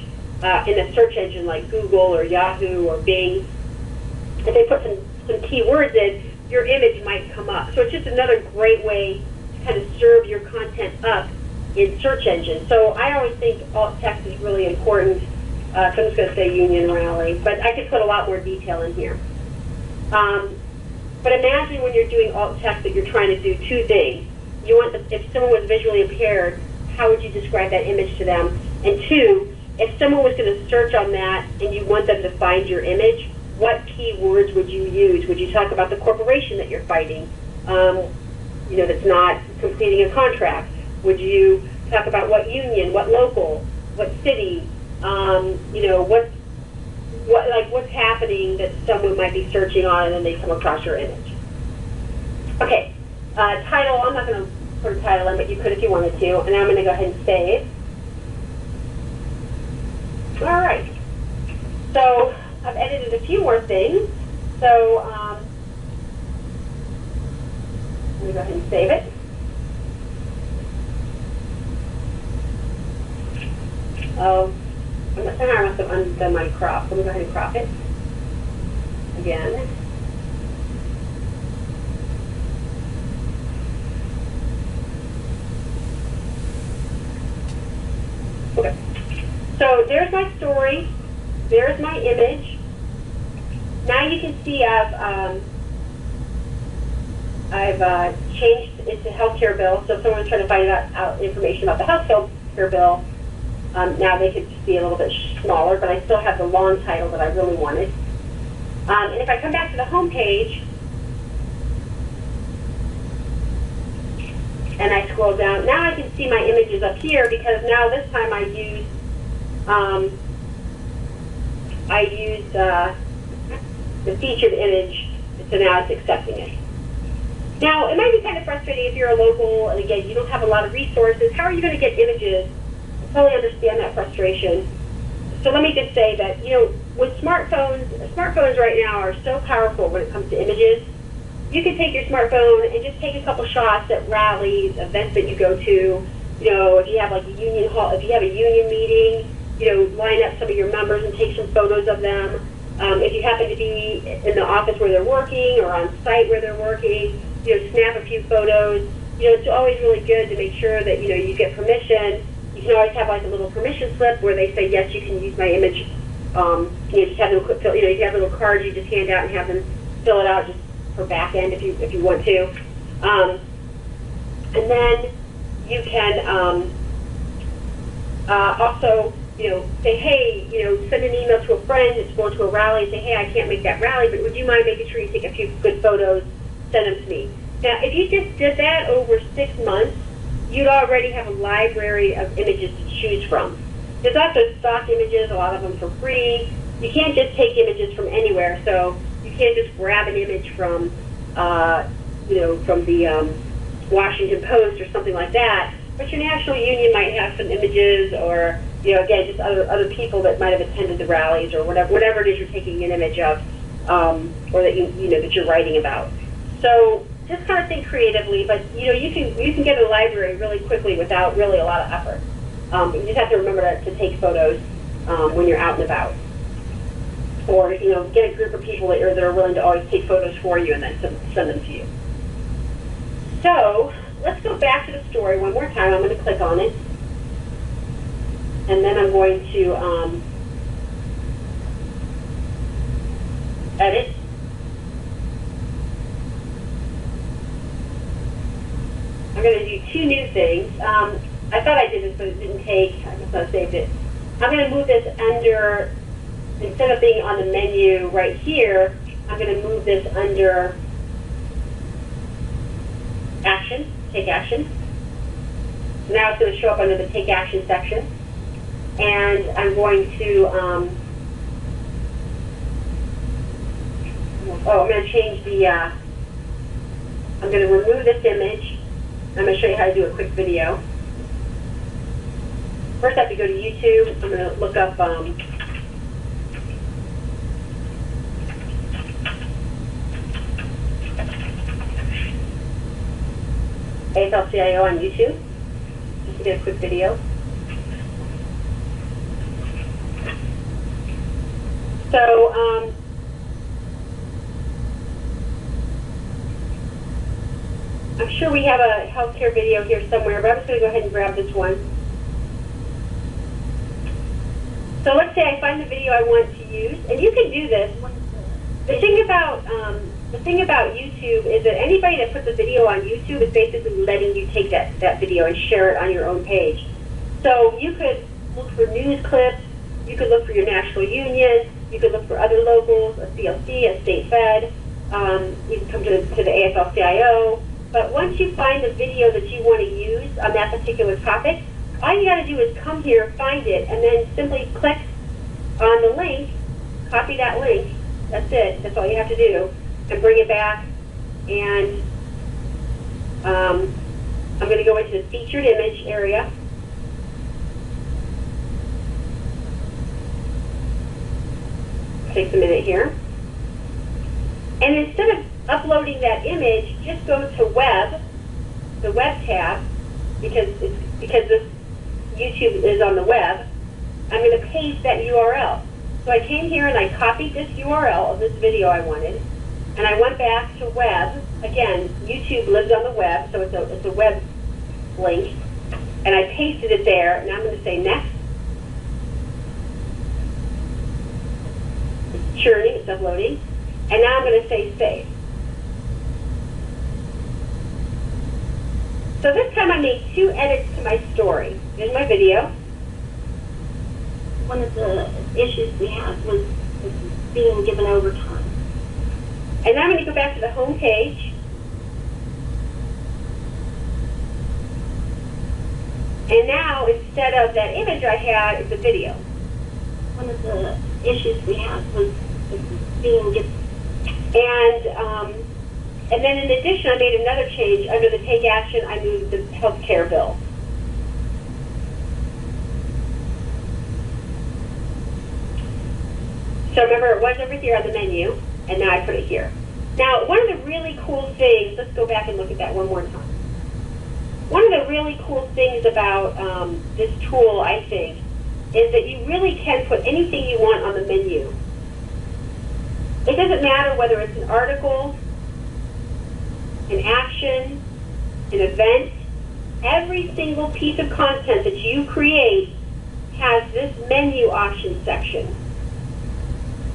in a search engine like Google or Yahoo or Bing. If they put some keywords in, your image might come up. So it's just another great way to kind of serve your content up in search engines. So I always think alt text is really important. So I'm just going to say Union Rally, but I could put a lot more detail in here. But imagine when you're doing alt text that you're trying to do two things. You want if someone was visually impaired, how would you describe that image to them? And two, if someone was going to search on that and you want them to find your image, what keywords would you use? Would you talk about the corporation that you're fighting, that's not completing a contract? Would you talk about what union, what local, what city, what's happening that someone might be searching on and then they come across your image? Okay. Title, I'm not going to put a title in, but you could if you wanted to. And I'm going to go ahead and save. All right. So I've edited a few more things. So I'm going to go ahead and save it. Oh, somehow I must have undone my crop. Let me go ahead and crop it again. Okay. So there's my story. There's my image. Now you can see I've changed it to healthcare bill. So if someone's trying to find out information about the healthcare bill, now they could be a little bit smaller, but I still have the long title that I really wanted. And if I come back to the home page, and I scroll down. Now I can see my images up here because now this time I used the featured image, so now it's accepting it. Now, it might be kind of frustrating if you're a local, and again, you don't have a lot of resources. How are you going to get images? I totally understand that frustration. So let me just say that, with smartphones right now are so powerful when it comes to images. You can take your smartphone and just take a couple shots at rallies, events that you go to. If you have like a UnionHall, if you have a union meeting, line up some of your members and take some photos of them. If you happen to be in the office where they're working or on site where they're working, snap a few photos. It's always really good to make sure that, you get permission. You can always have like a little permission slip where they say, yes, you can use my image. Just have them fill, you have little cards you just hand out and have them fill it out just for back end if you want to. And then you can also, say, hey, send an email to a friend that's going to a rally and say, hey, I can't make that rally, but would you mind making sure you take a few good photos, send them to me. Now, if you just did that over 6 months, you'd already have a library of images to choose from. There's also stock images, a lot of them for free. You can't just take images from anywhere, so you can't just grab an image from, from the Washington Post or something like that. But your national union might have some images, or again, just other people that might have attended the rallies or whatever it is you're taking an image of, or that that you're writing about. So just kind of think creatively, but you can get a library really quickly without really a lot of effort. You just have to remember to take photos when you're out and about, or get a group of people that are willing to always take photos for you and then send them to you. So let's go back to the story one more time. I'm going to click on it, and then I'm going to edit. I'm going to do 2 new things. I thought I did this, but it didn't take. I must not have saved it. I'm going to move this under, instead of being on the menu right here, I'm going to move this under Action, Take Action. So now it's going to show up under the Take Action section. And I'm going to, I'm going to change the, I'm going to remove this image. I'm going to show you how to do a quick video. First, I have to go to YouTube. I'm going to look up AFL-CIO on YouTube, just to get a quick video. So, I'm sure we have a healthcare video here somewhere, but I'm just going to go ahead and grab this one. So let's say I find the video I want to use, and you can do this. The thing about YouTube is that anybody that puts a video on YouTube is basically letting you take that video and share it on your own page. So you could look for news clips, you could look for your national union, you could look for other locals, a CLC, a state fed, you can come to the AFL-CIO. But once you find the video that you want to use on that particular topic, all you got to do is come here, find it, and then simply click on the link, copy that link. That's it. That's all you have to do. And bring it back. And I'm going to go into the featured image area. Takes a minute here. And instead of uploading that image, just go to web, the web tab, because this YouTube is on the web. I'm going to paste that URL. So I came here and I copied this URL of this video I wanted, and I went back to web. Again, YouTube lives on the web, so it's a web link, and I pasted it there. And I'm going to say next. It's churning, it's uploading, and now I'm going to say save. So this time I made 2 edits to my story. Here's my video. One of the issues we had was being given overtime. And now I'm going to go back to the home page. And now, instead of that image I had, it's a video. One of the issues we had was being and then in addition, I made another change. Under the take action, I moved the healthcare bill. So remember, it was over here on the menu, and now I put it here. Now, one of the really cool things, let's go back and look at that one more time. One of the really cool things about this tool, I think, is that you really can put anything you want on the menu. It doesn't matter whether it's an article, an action, an event. Every single piece of content that you create has this menu option section.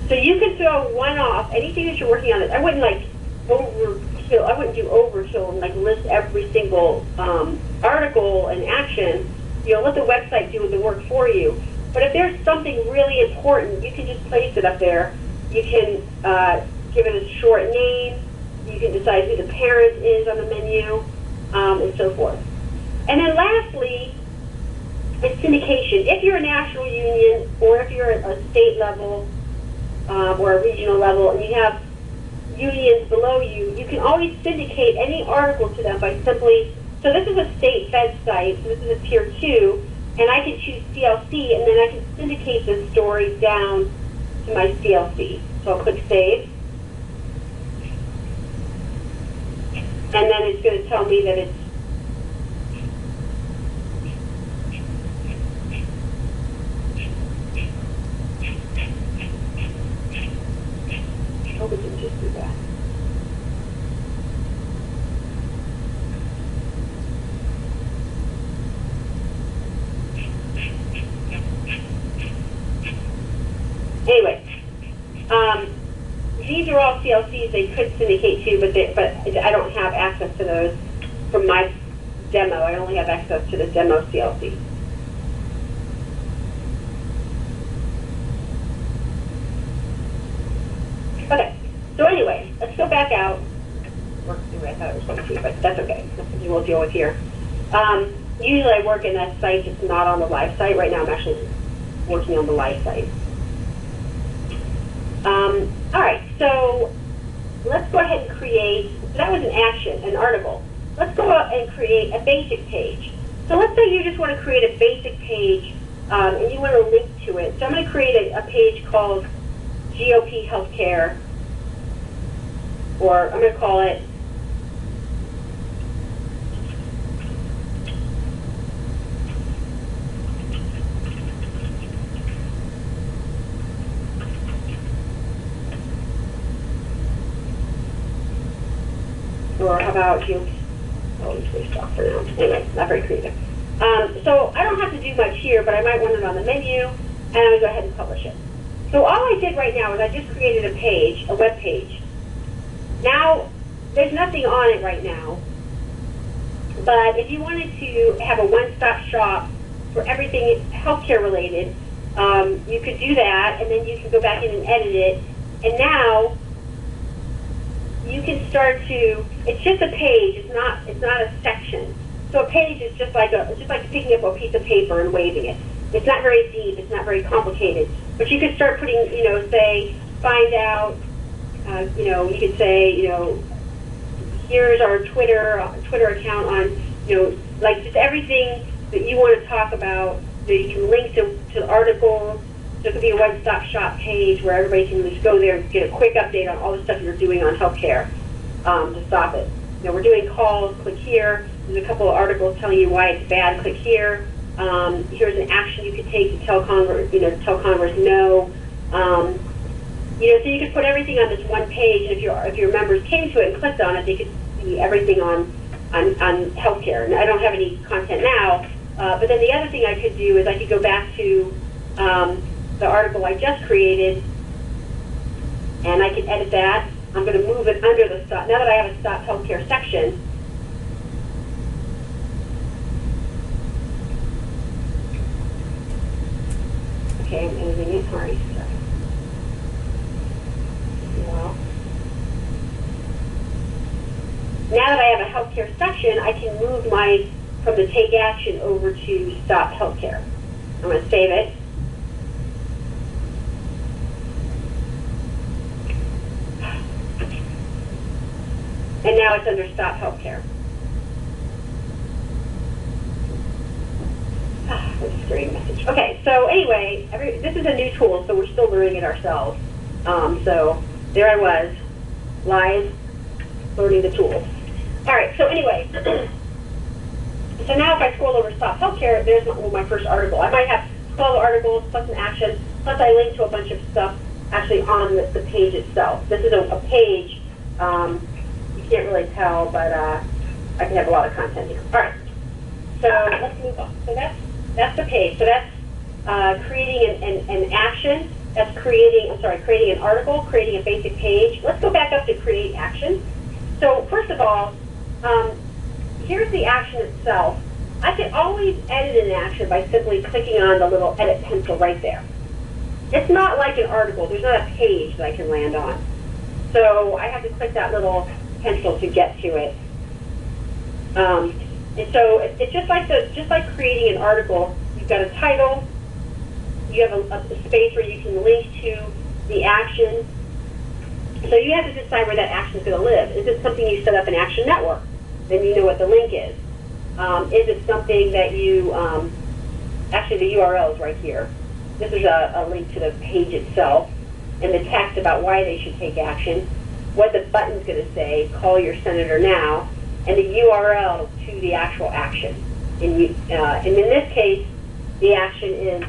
So you can throw one off, anything that you're working on. I wouldn't like overkill. I wouldn't do overkill and like list every single article and action. You know, let the website do the work for you. But if there's something really important, you can just place it up there. You can give it a short name. You can decide who the parent is on the menu, and so forth. And then lastly, is syndication. If you're a national union or if you're at a state level or a regional level and you have unions below you, you can always syndicate any article to them by simply, so this is a state fed site, so this is a tier 2, and I can choose CLC, and then I can syndicate this story down to my CLC. So I'll click Save. And then it's going to tell me that it's I hope it didn't just do that. Anyway, these are all CLCs they could syndicate to, but I don't have access to those from my demo. I only have access to the demo CLC. Okay, so anyway, let's go back out. Work the way I thought it was going to, but that's okay. That's something we'll deal with here. Usually I work in that site that's not on the live site. Right now I'm actually working on the live site. All right, so let's go ahead and create, that was an action, an article. Let's go out and create a basic page. So let's say you just want to create a basic page and you want to link to it. So I'm going to create a page called GOP Healthcare, or I'm going to call it or how about you? Oh, let's just stop for now. Anyway, not very creative. So I don't have to do much here, but I might want it on the menu, and I'm going to go ahead and publish it. So all I did right now is I just created a page, a web page. Now, there's nothing on it right now, but if you wanted to have a one-stop shop for everything healthcare related, you could do that, and then you can go back in and edit it, and now you can start to, it's just a page, it's not a section. So a page is just like picking up a piece of paper and waving it. It's not very deep, it's not very complicated. But you could start putting, say, find out, you could say, here's our Twitter account on, like just everything that you want to talk about, that you can link to articles. So it could be a one-stop shop page where everybody can just go there and get a quick update on all the stuff you're doing on healthcare to stop it. We're doing calls, click here. There's a couple of articles telling you why it's bad, click here. Here's an action you could take to tell Congress, tell Congress no. So you could put everything on this one page, and if your members came to it and clicked on it, they could see everything on healthcare. And I don't have any content now, but then the other thing I could do is I could go back to the article I just created, and I can edit that. I'm going to move it under the stop. Now that I have a stop healthcare section, okay, I'm editing it. All right. Well, now that I have a healthcare section, I can move my from the take action over to stop healthcare. I'm going to save it. And now it's under stop healthcare. That's a screen message. Okay, so anyway, this is a new tool, so we're still learning it ourselves. So there I was, live, learning the tool. All right, so anyway, so now if I scroll over stop healthcare, there's my first article. I might have 12 articles plus an action, plus I link to a bunch of stuff actually on the page itself. This is a page, you can't really tell, but I can have a lot of content here. All right, so let's move on. So that's the page. So that's creating an action. That's creating an article, creating a basic page. Let's go back up to create action. So first of all, here's the action itself. I can always edit an action by simply clicking on the little edit pencil right there. It's not like an article. There's not a page that I can land on. So I have to click that little pencil to get to it. And so it's just like creating an article. You've got a title. You have a space where you can link to the action. So you have to decide where that action is going to live. Is it something you set up in Action Network? Then you know what the link is. Is it something that you, actually the URL is right here. This is a link to the page itself and the text about why they should take action, what the button's going to say, call your senator now, and the URL to the actual action. And in this case, the action is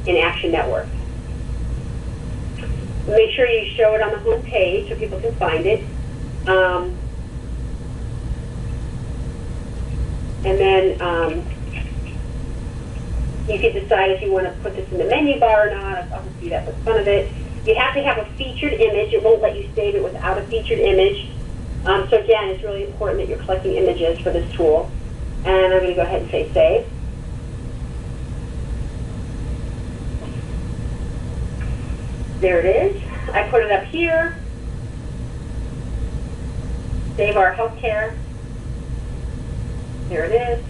in Action Network. Make sure you show it on the home page so people can find it. And then you can decide if you want to put this in the menu bar or not. I'll just do that for the fun of it. You have to have a featured image. It won't let you save it without a featured image. So again, it's really important that you're collecting images for this tool. And I'm going to go ahead and say save. There it is. I put it up here. Save our healthcare. There it is.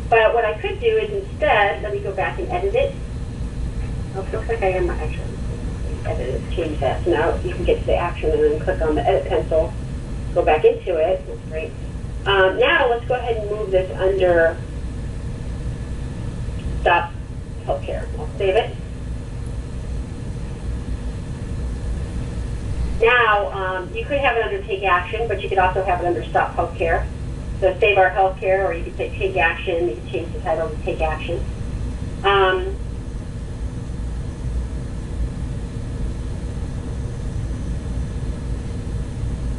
But what I could do is instead, let me go back and edit it. Oh, it looks like I am actually edit it, change that. So now you can get to the action and then click on the edit pencil, go back into it. That's great. Now let's go ahead and move this under stop healthcare. I'll save it. Now, you could have it under take action, but you could also have it under stop healthcare. So save our healthcare, or you could say take action. You could change the title to take action. And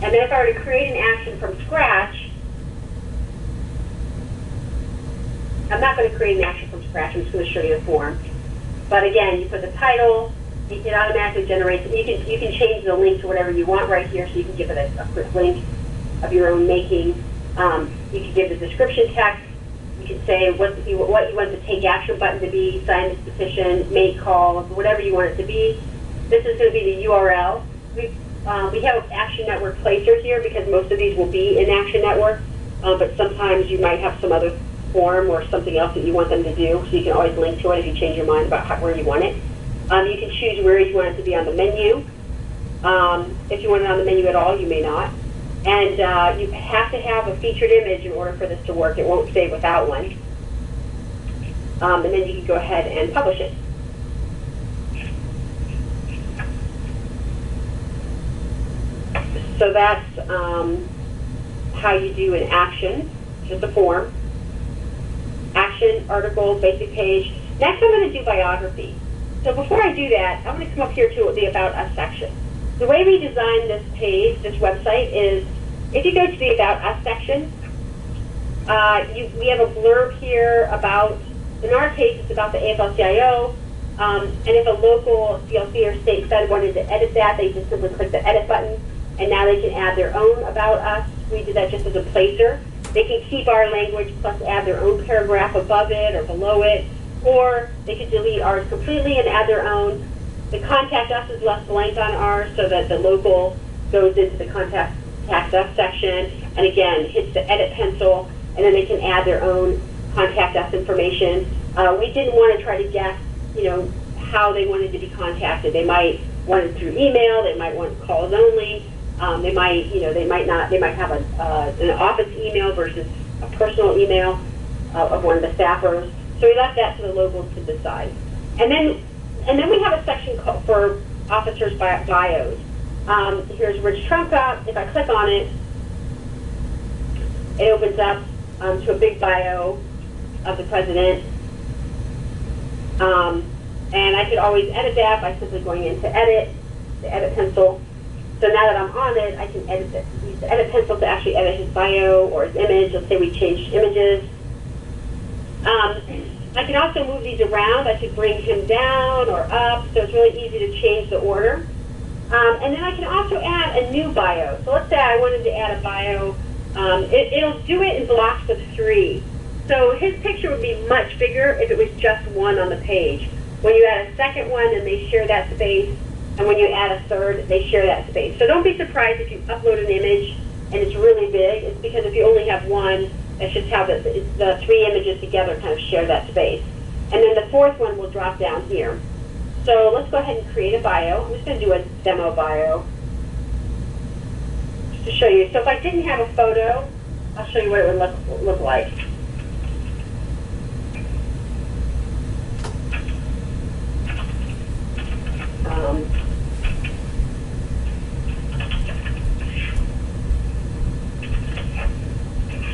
then if I were to create an action from scratch, I'm not going to create an action from scratch. I'm just going to show you the form. But again, you put the title. It automatically generates. You can change the link to whatever you want right here, so you can give it a quick link of your own making. You can give the description text. You can say what you want the take action button to be, sign this petition, make call, whatever you want it to be. This is going to be the URL. We have an Action Network placer here because most of these will be in Action Network, but sometimes you might have some other form or something else that you want them to do, so you can always link to it if you change your mind about where you want it. You can choose where you want it to be on the menu. If you want it on the menu at all, you may not. And you have to have a featured image in order for this to work. It won't save without one. And then you can go ahead and publish it. So that's how you do an action, just a form. Action, article, basic page. Next I'm going to do biography. So before I do that, I'm going to come up here to the About Us section. The way we design this page, this website, is if you go to the About Us section, we have a blurb here about, in our case, it's about the AFL-CIO, and if a local CLC or state fed wanted to edit that, they just simply click the edit button, and now they can add their own About Us. We did that just as a placer. They can keep our language plus add their own paragraph above it or below it, or they could delete ours completely and add their own. The Contact Us is left blank on ours so that the local goes into the Contact Us section, and again, hits the edit pencil, and then they can add their own contact us information. We didn't want to try to guess, how they wanted to be contacted. They might want it through email. They might want calls only. They might, they might not. They might have an office email versus a personal email of one of the staffers. So we left that to the locals to decide. And then we have a section for officers' bios. Here's Rich Trumka. If I click on it, it opens up to a big bio of the president. And I could always edit that by simply going into edit, the edit pencil. So now that I'm on it, I can edit it. Use the edit pencil to actually edit his bio or his image. Let's say we changed images. I can also move these around. I could bring him down or up, so it's really easy to change the order. And then I can also add a new bio. So let's say I wanted to add a bio. It'll do it in blocks of 3. So his picture would be much bigger if it was just one on the page. When you add a second one, then they share that space. And when you add a third, they share that space. So don't be surprised if you upload an image and it's really big. It's because if you only have one, that's just how the 3 images together kind of share that space. And then the 4th one will drop down here. So let's go ahead and create a bio. I'm just going to do a demo bio just to show you. So if I didn't have a photo, I'll show you what it would look like.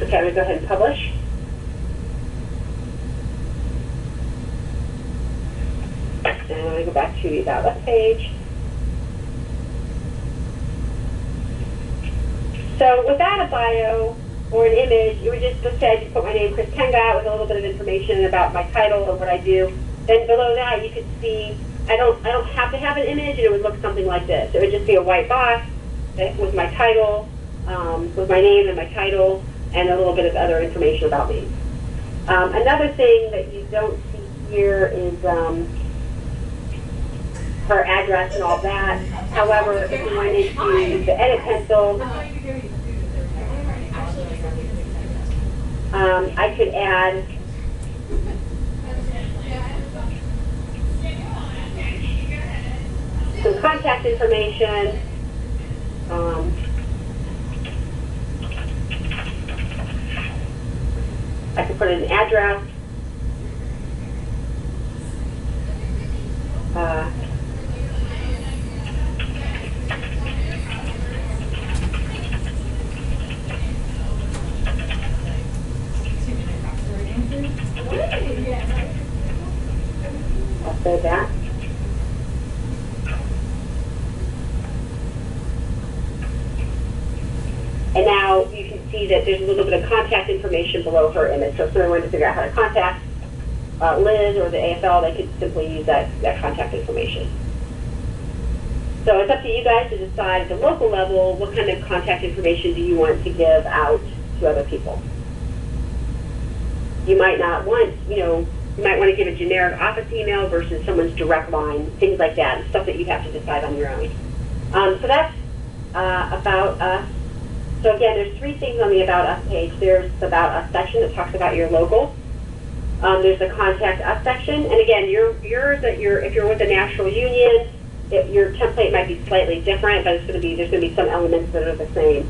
Okay, I'm going to go ahead and publish. And I'm going to go back to the About Us page. So without a bio or an image, it would just, let's say I just put my name, Chris Tenga, with a little bit of information about my title and what I do. Then below that, you could see, I don't have to have an image, and it would look something like this. It would just be a white box with my title, with my name and my title, and a little bit of other information about me. Another thing that you don't see here is her address and all that. However, if you wanted to use the edit pencil, I could add some contact information. I could put in an address. I'll save that. And now you can see that there's a little bit of contact information below her image. So if someone wanted to figure out how to contact Liz or the AFL, they could simply use that contact information. So it's up to you guys to decide at the local level what kind of contact information do you want to give out to other people. You might not want, you might want to give a generic office email versus someone's direct line, things like that, stuff that you have to decide on your own. So that's About Us. So again, there's 3 things on the About Us page. There's the About Us section that talks about your local. There's the Contact Us section, and again, if you're with the National Union, your template might be slightly different, but there's going to be some elements that are the same.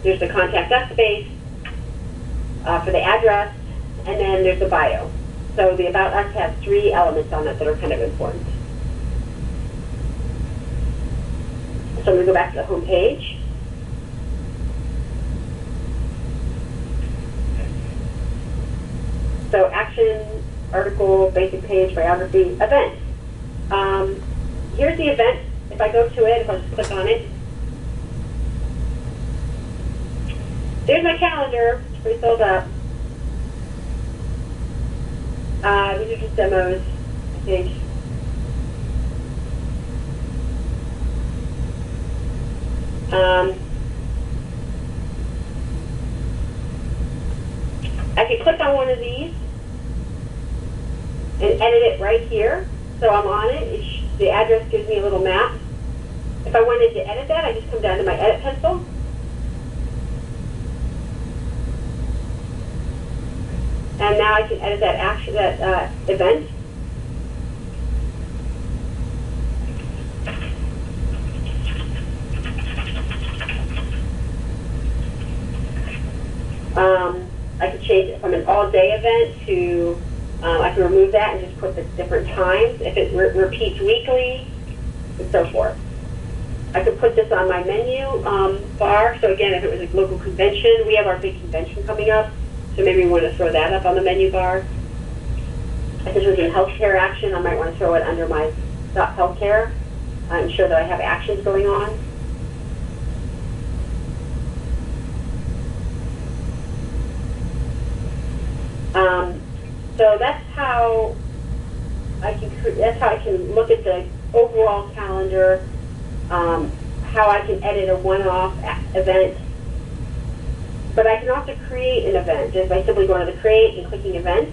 There's the Contact Us space for the address, and then there's the bio. So the About Us has 3 elements on it that are kind of important. So I'm going to go back to the home page. So action, article, basic page, biography, events. Here's the event. If I go to it, if I just click on it, there's my calendar. It's pretty filled up. These are just demos, I think. I can click on one of these and edit it right here. So I'm on it. The address gives me a little map. If I wanted to edit that, I just come down to my edit pencil. And now I can edit that event. I can change it from an all-day event to, I can remove that and just put the different times, if it repeats weekly, and so forth. I could put this on my menu bar. So again, if it was a local convention, we have our big convention coming up, so maybe we want to throw that up on the menu bar. If this was in healthcare action, I might want to throw it under my healthcare and show that I have actions going on. So that's how I can look at the overall calendar. How I can edit a one-off event, but I can also create an event just by simply going to the create and clicking event,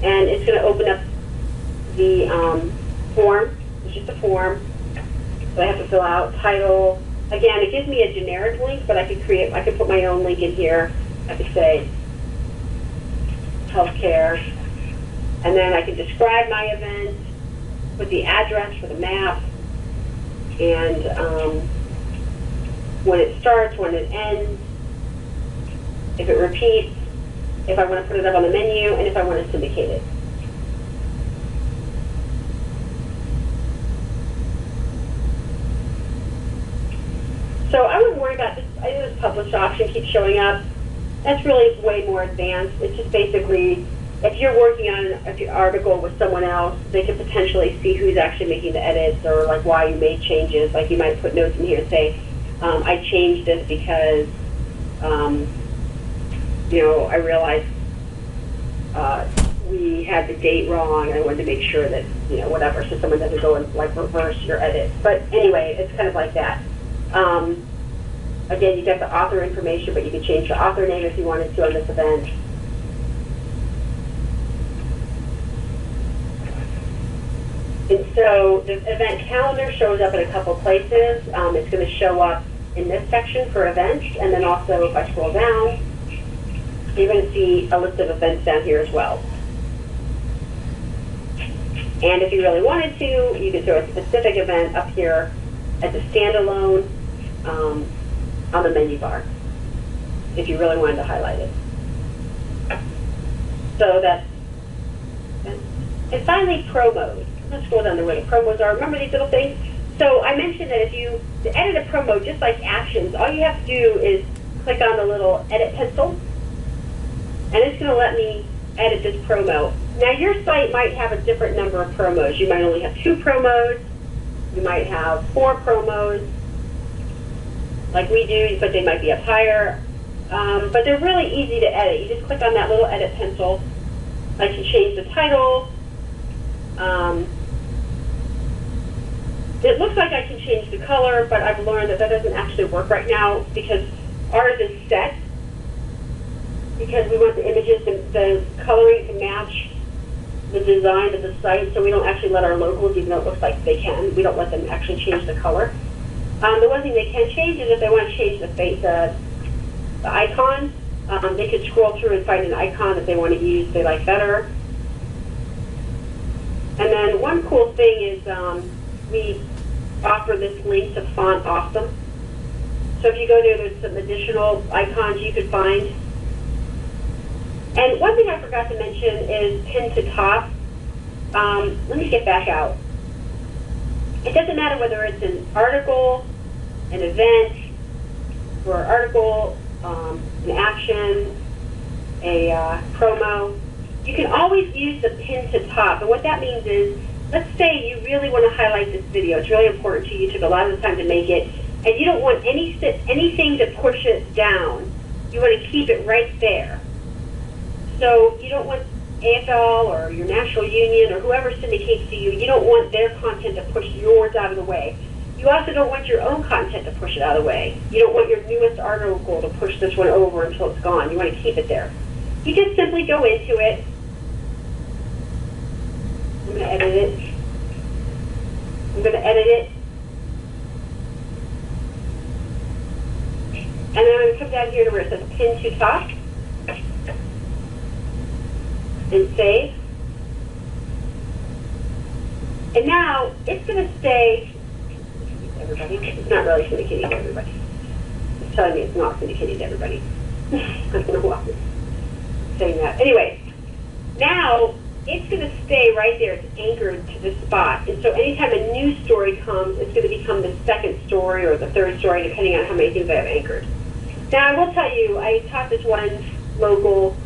and it's going to open up the form. It's just a form that I have to fill out. Title. Again, it gives me a generic link, but I could put my own link in here. I could say healthcare, and then I can describe my event, put the address for the map, and when it starts, when it ends, if it repeats, if I want to put it up on the menu, and if I want to syndicate it. So I wouldn't worry about this. I know this publish option keeps showing up. That's really way more advanced. It's just basically, if you're working on an article with someone else, they could potentially see who's actually making the edits, or like why you made changes. Like you might put notes in here and say, I changed this because, I realized we had the date wrong, and I wanted to make sure that, whatever, so someone doesn't go and like reverse your edit. But anyway, it's kind of like that. Again, you get the author information, but you can change the author name if you wanted to on this event. And so the event calendar shows up in a couple places. It's going to show up in this section for events, and then also if I scroll down, you're going to see a list of events down here as well. And if you really wanted to, you could throw a specific event up here as a standalone on the menu bar, if you really wanted to highlight it. So and finally, promos. Let's scroll down to where the promos are. Remember these little things? So I mentioned that to edit a promo, just like actions, all you have to do is click on the little edit pencil, and it's going to let me edit this promo. Now your site might have a different number of promos. You might only have 2 promos. You might have 4 promos, like we do, but they might be up higher. But they're really easy to edit. You just click on that little edit pencil. I can change the title. It looks like I can change the color, but I've learned that doesn't actually work right now because ours is set, because we want the images, the coloring to match the design of the site, so we don't actually let our locals, even though it looks like they can, we don't let them actually change the color. The one thing they can change is if they want to change the icon, they could scroll through and find an icon that they want to use, they like better. And then one cool thing is we offer this link to Font Awesome. So if you go there, there's some additional icons you could find. And one thing I forgot to mention is pin to top. Let me get back out. It doesn't matter whether it's an article, an event, or an article, an action, a promo. You can always use the pin to top. And what that means is, let's say you really want to highlight this video. It's really important to you. You took a lot of the time to make it. And you don't want anything to push it down. You want to keep it right there. So you don't want AFL or your national union or whoever syndicates to you, you don't want their content to push yours out of the way. You also don't want your own content to push it out of the way. You don't want your newest article to push this one over until it's gone. You want to keep it there. You just simply go into it. I'm going to edit it. I'm going to edit it. And then I'm going to come down here to where it says pin to top. and save. And now it's going to stay, everybody, it's not really syndicating to everybody. It's telling me it's not syndicating to everybody. I don't know why I'm saying that. Anyway, now it's going to stay right there. It's anchored to this spot. And so anytime a new story comes, it's going to become the second story or the third story, depending on how many things I have anchored. Now, I will tell you, I taught this one local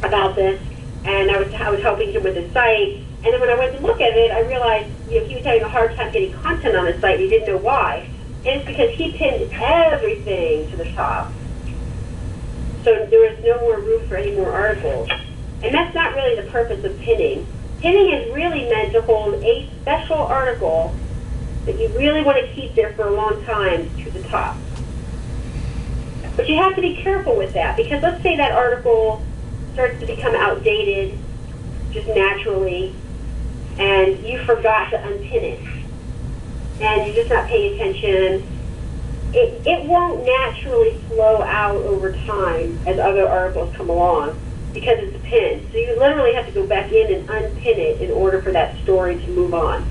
about this, and I was helping him with his site. And then when I went to look at it, I realized he was having a hard time getting content on his site. He didn't know why. And it's because he pinned everything to the top. So there was no more room for any more articles. And that's not really the purpose of pinning. Pinning is really meant to hold a special article that you really want to keep there for a long time to the top. But you have to be careful with that, because let's say that article starts to become outdated just naturally, and you forgot to unpin it, and you're just not paying attention. It won't naturally flow out over time as other articles come along because it's pinned. So you literally have to go back in and unpin it in order for that story to move on.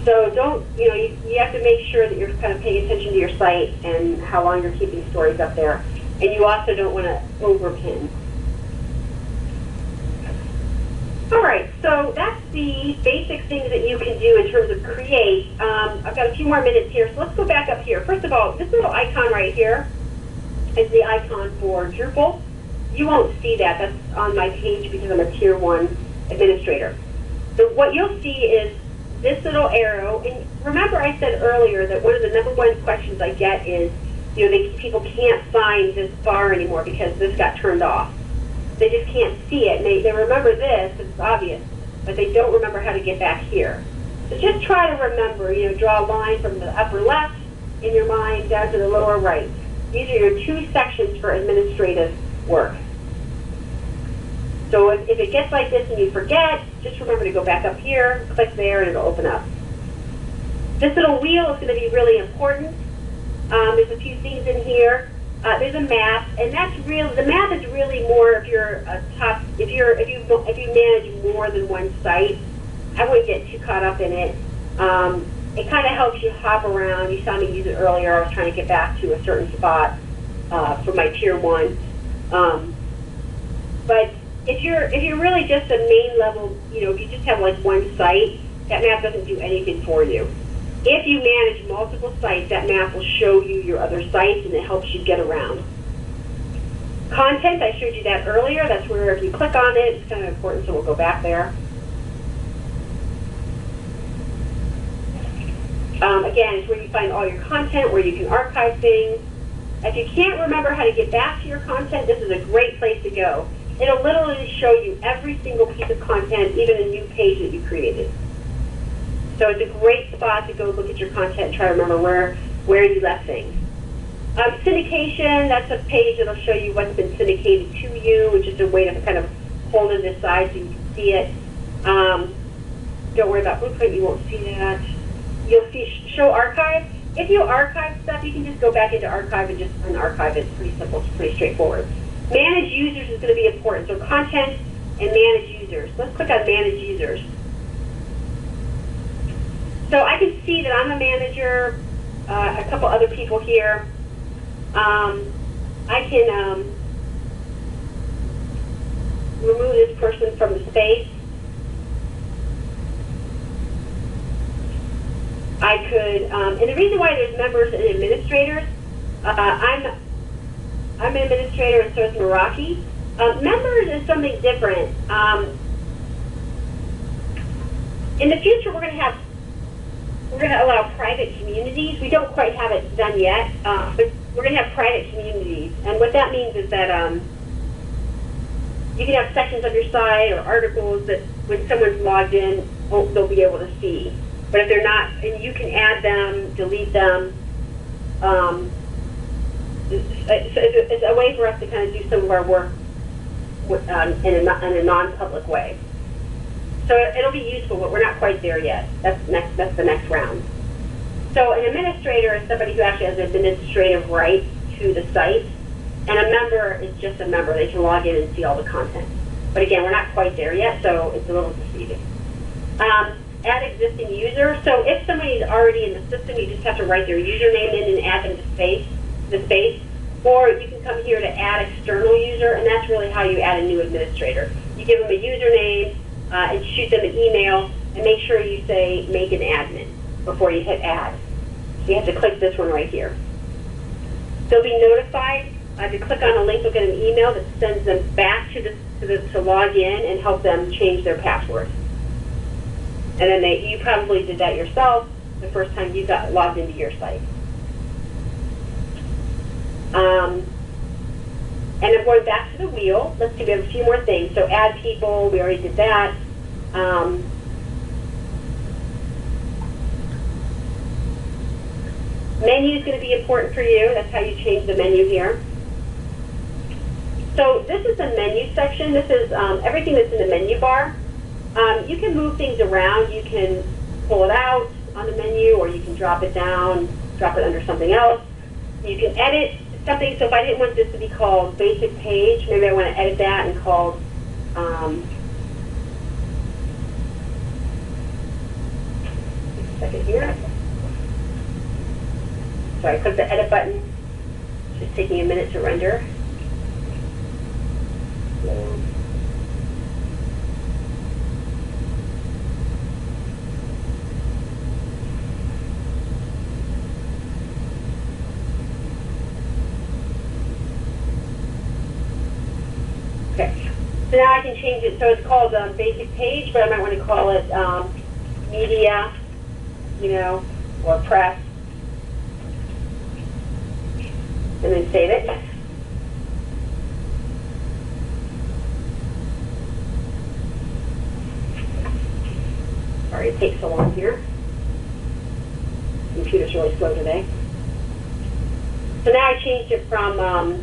So don't, you have to make sure that you're kind of paying attention to your site and how long you're keeping stories up there. And you also don't want to overpin. All right, so that's the basic things that you can do in terms of create. I've got a few more minutes here, so let's go back up here. First of all, this little icon right here is the icon for Drupal. You won't see that. That's on my page because I'm a Tier 1 administrator. So what you'll see is this little arrow. And remember I said earlier that one of the #1 questions I get is, people can't find this bar anymore because this got turned off. They just can't see it. And they remember this, it's obvious, but they don't remember how to get back here. So just try to remember, draw a line from the upper left in your mind down to the lower right. These are your 2 sections for administrative work. So if it gets like this and you forget, just remember to go back up here, click there, and it'll open up. This little wheel is going to be really important. There's a few things in here. There's a map, and the map is really more if you're if you manage more than one site. I wouldn't get too caught up in it. It kind of helps you hop around. You saw me use it earlier. I was trying to get back to a certain spot for my Tier 1. But if you're really just a main level, if you just have like one site, that map doesn't do anything for you. If you manage multiple sites, that map will show you your other sites, and it helps you get around. Content, I showed you that earlier. That's where if you click on it, it's kind of important, so we'll go back there. Again, it's where you find all your content, where you can archive things. If you can't remember how to get back to your content, this is a great place to go. It'll literally show you every single piece of content, even a new page that you created. So it's a great spot to go look at your content and try to remember where you left things. Syndication, that's a page that'll show you what's been syndicated to you, which is a way to kind of hold it this side so you can see it. Don't worry about Blueprint, you won't see that. You'll see Show Archive. If you archive stuff, you can just go back into Archive and just unarchive it. It's pretty simple, it's pretty straightforward. Manage Users is going to be important. So Content and Manage Users. Let's click on Manage Users. So I can see that I'm a manager, a couple other people here. I can remove this person from the space. I could, and the reason why there's members and administrators, I'm an administrator and so is Meraki. Members is something different. In the future, we're going to allow private communities. We don't quite have it done yet, but we're going to have private communities. And what that means is that you can have sections of your site or articles that when someone's logged in, they'll be able to see. But if they're not, and you can add them, delete them. It's a way for us to kind of do some of our work in a non-public way. So it'll be useful, but we're not quite there yet. That's the next round. So an administrator is somebody who actually has administrative rights to the site, And a member is just a member. They can log in and see all the content. But again, we're not quite there yet, so it's a little deceiving. Add existing user. So if somebody is already in the system, you just have to write their username in and add them to the space. Or you can come here to add external user, and that's really how you add a new administrator. You give them a username and shoot them an email, and make sure you say make an admin before you hit add. So you have to click this one right here. They'll be notified. If you click on a link, they'll get an email that sends them back to log in and help them change their password. And then you probably did that yourself the first time you got logged into your site. And I'm going back to the wheel. Let's see, we have a few more things. So add people, we already did that. Menu is going to be important for you. That's how you change the menu here. So this is the menu section. This is everything that's in the menu bar. You can move things around. You can pull it out on the menu, or you can drop it down, drop it under something else. You can edit something. So if I didn't want this to be called basic page, maybe I want to edit that and called just a second here. So I click the edit button. It's just taking a minute to render. Okay, so now I can change it. So it's called basic page, but I might want to call it media, or press, and then save it. Sorry, it takes so long here. The computer's really slow today. So now I changed it from a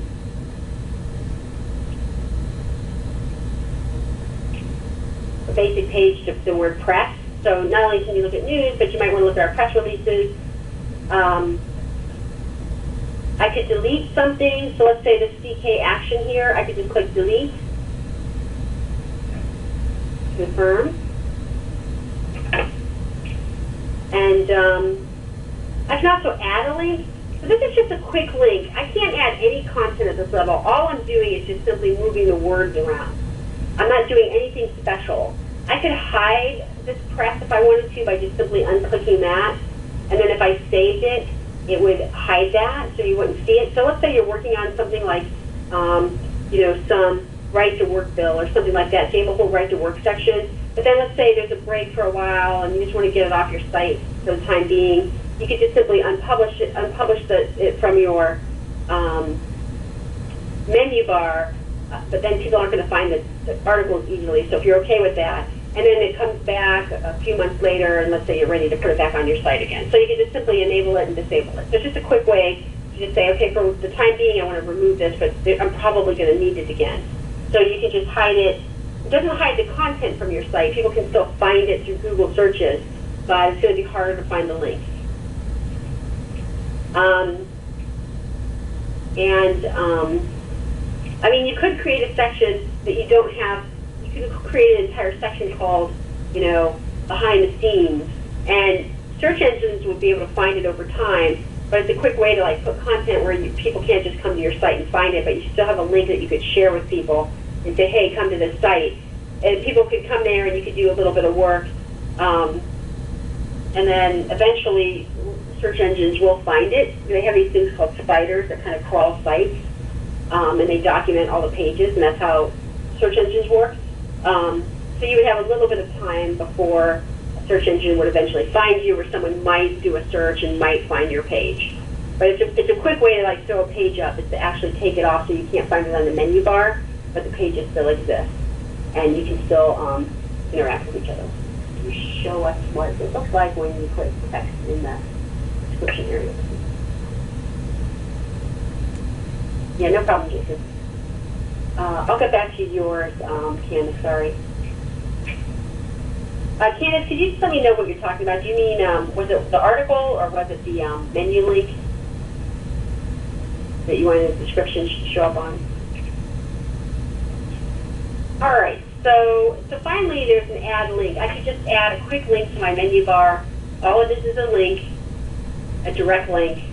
basic page to the word press. So not only can you look at news, but you might want to look at our press releases. I could delete something. So let's say this CK action here. I could just click delete. Confirm. And I can also add a link. So this is just a quick link. I can't add any content at this level. All I'm doing is just simply moving the words around. I'm not doing anything special. I could hide this press if I wanted to by just simply unclicking that. And then if I saved it, it would hide that so you wouldn't see it. So let's say you're working on something like, some right to work bill or something like that. So you have a whole right to work section. But then let's say there's a break for a while and you just want to get it off your site for the time being. You could just simply unpublish it from your menu bar, but then people aren't going to find the articles easily. So if you're okay with that, and then it comes back a few months later, and let's say you're ready to put it back on your site again. So you can just simply enable it and disable it. So it's just a quick way to just say, okay, for the time being, I want to remove this, but I'm probably going to need it again. So you can just hide it. It doesn't hide the content from your site. People can still find it through Google searches, but it's going to be harder to find the links. You could create a section that you don't have. You could create an entire section called, behind the scenes, and search engines would be able to find it over time. But it's a quick way to put content where people can't just come to your site and find it, but you still have a link that you could share with people and say, hey, come to this site. And people could come there and you could do a little bit of work. And then eventually search engines will find it. They have these things called spiders that kind of crawl sites. And they document all the pages, and that's how search engines work. So you would have a little bit of time before a search engine would eventually find you, or someone might do a search and might find your page. But it's a quick way to throw a page up, is to actually take it off so you can't find it on the menu bar, but the pages still exist. And you can still interact with each other. You show us what it looks like when you put text in the description area. Yeah, no problem, Jason. I'll get back to yours, Candace, sorry. Candace, could you just let me know what you're talking about? Do you mean, was it the article or was it the menu link? that you wanted the description to show up on. All right, so finally there's an add link. I could just add a quick link to my menu bar. All of this is a link, a direct link.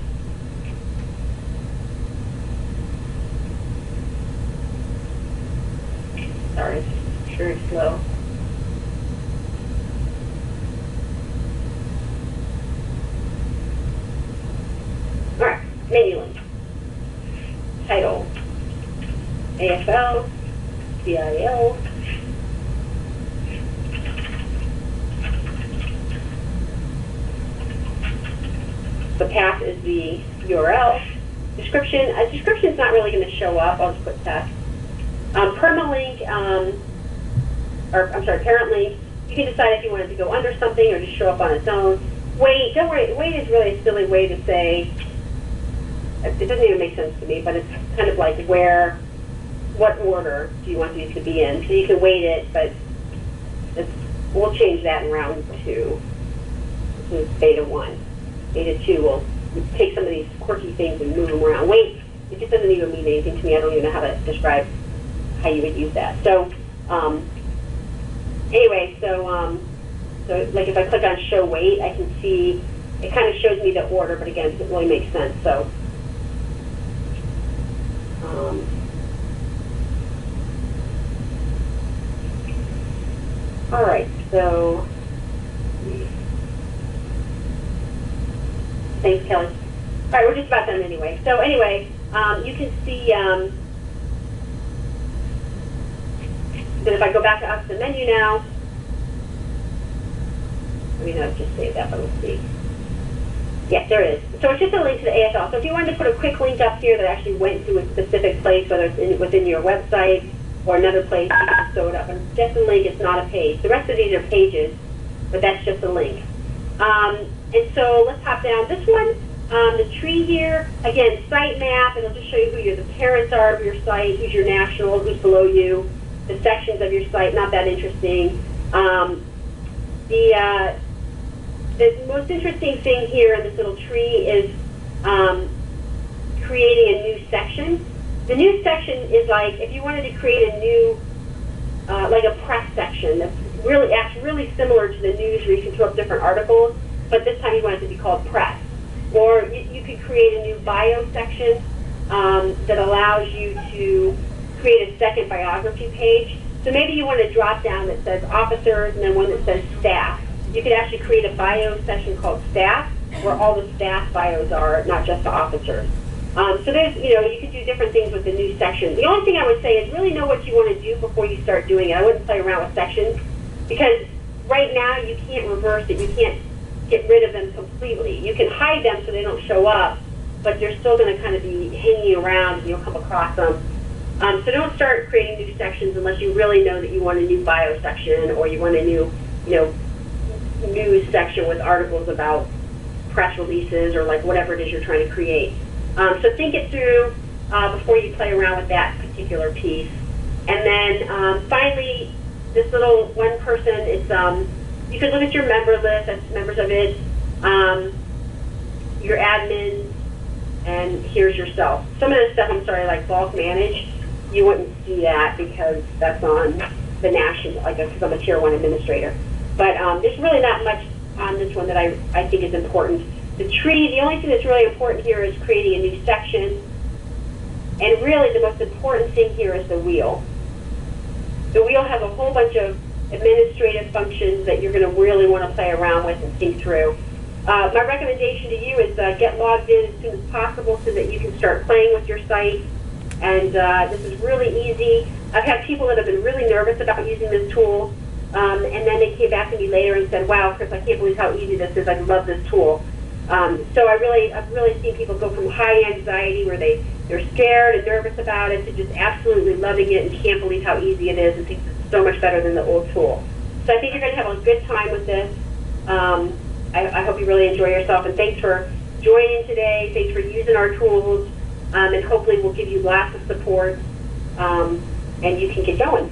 Sorry, it's very slow. All right, menu link. Title, AFL, CIL. The path is the URL. Description, a description is not really going to show up. I'll just put text. Permalink, parent link, you can decide if you want it to go under something or just show up on its own. Weight, don't worry, weight is really a silly way to say, it doesn't even make sense to me, but it's kind of like what order do you want these to be in? So you can weight it, but we'll change that in round 2. This is beta 1. Beta 2 will take some of these quirky things and move them around. Weight, it just doesn't even mean anything to me. I don't even know how to describe how you would use that. So anyway, so like if I click on show weight, I can see, it kind of shows me the order, but again, it doesn't really make sense. So all right, so thanks, Kelly. All right, we're just about done anyway. So anyway, you can see that if I go back up to the menu now, I mean, I've just saved that, but let's see. Yeah, there it is. So it's just a link to the AFL. So if you wanted to put a quick link up here that actually went to a specific place, whether it's within your website or another place, you can just throw it up. And it's just a link, it's not a page. The rest of these are pages, but that's just a link. And so let's hop down. This one, the tree here, again, site map. It'll just show you who the parents are of your site, who's your national, who's below you, the sections of your site, not that interesting. The most interesting thing here in this little tree is creating a new section. The new section is like if you wanted to create a new, like a press section that acts really similar to the news where you can throw up different articles, but this time you want it to be called press. Or you could create a new bio section that allows you to create a second biography page. So maybe you want a drop down that says officers and then one that says staff. You could actually create a bio section called staff, where all the staff bios are, not just the officers. So there's, you could do different things with the new section. The only thing I would say is really know what you want to do before you start doing it. I wouldn't play around with sections, because right now you can't reverse it. You can't get rid of them completely. You can hide them so they don't show up, but they're still going to kind of be hanging around and you'll come across them. So don't start creating new sections unless you really know that you want a new bio section or you want a new, news section with articles about press releases or like whatever it is you're trying to create. So think it through before you play around with that particular piece. And then finally, this little one person, it's you can look at your member list, that's members of it, your admins, and here's yourself. Some of this stuff, I'm sorry, like bulk manage, you wouldn't see that because that's on the national, because I'm a tier 1 administrator. But there's really not much on this one that I think is important. The tree, the only thing that's really important here is creating a new section. And really the most important thing here is the wheel. The wheel has a whole bunch of administrative functions that you're going to really want to play around with and think through. My recommendation to you is get logged in as soon as possible so that you can start playing with your site. And this is really easy. I've had people that have been really nervous about using this tool, and then they came back to me later and said, "Wow, Chris, I can't believe how easy this is. I love this tool." So I've really seen people go from high anxiety where they're scared and nervous about it to just absolutely loving it and can't believe how easy it is and think it's so much better than the old tool. So I think you're going to have a good time with this. I hope you really enjoy yourself, and thanks for joining today. Thanks for using our tools, and hopefully we'll give you lots of support, and you can get going.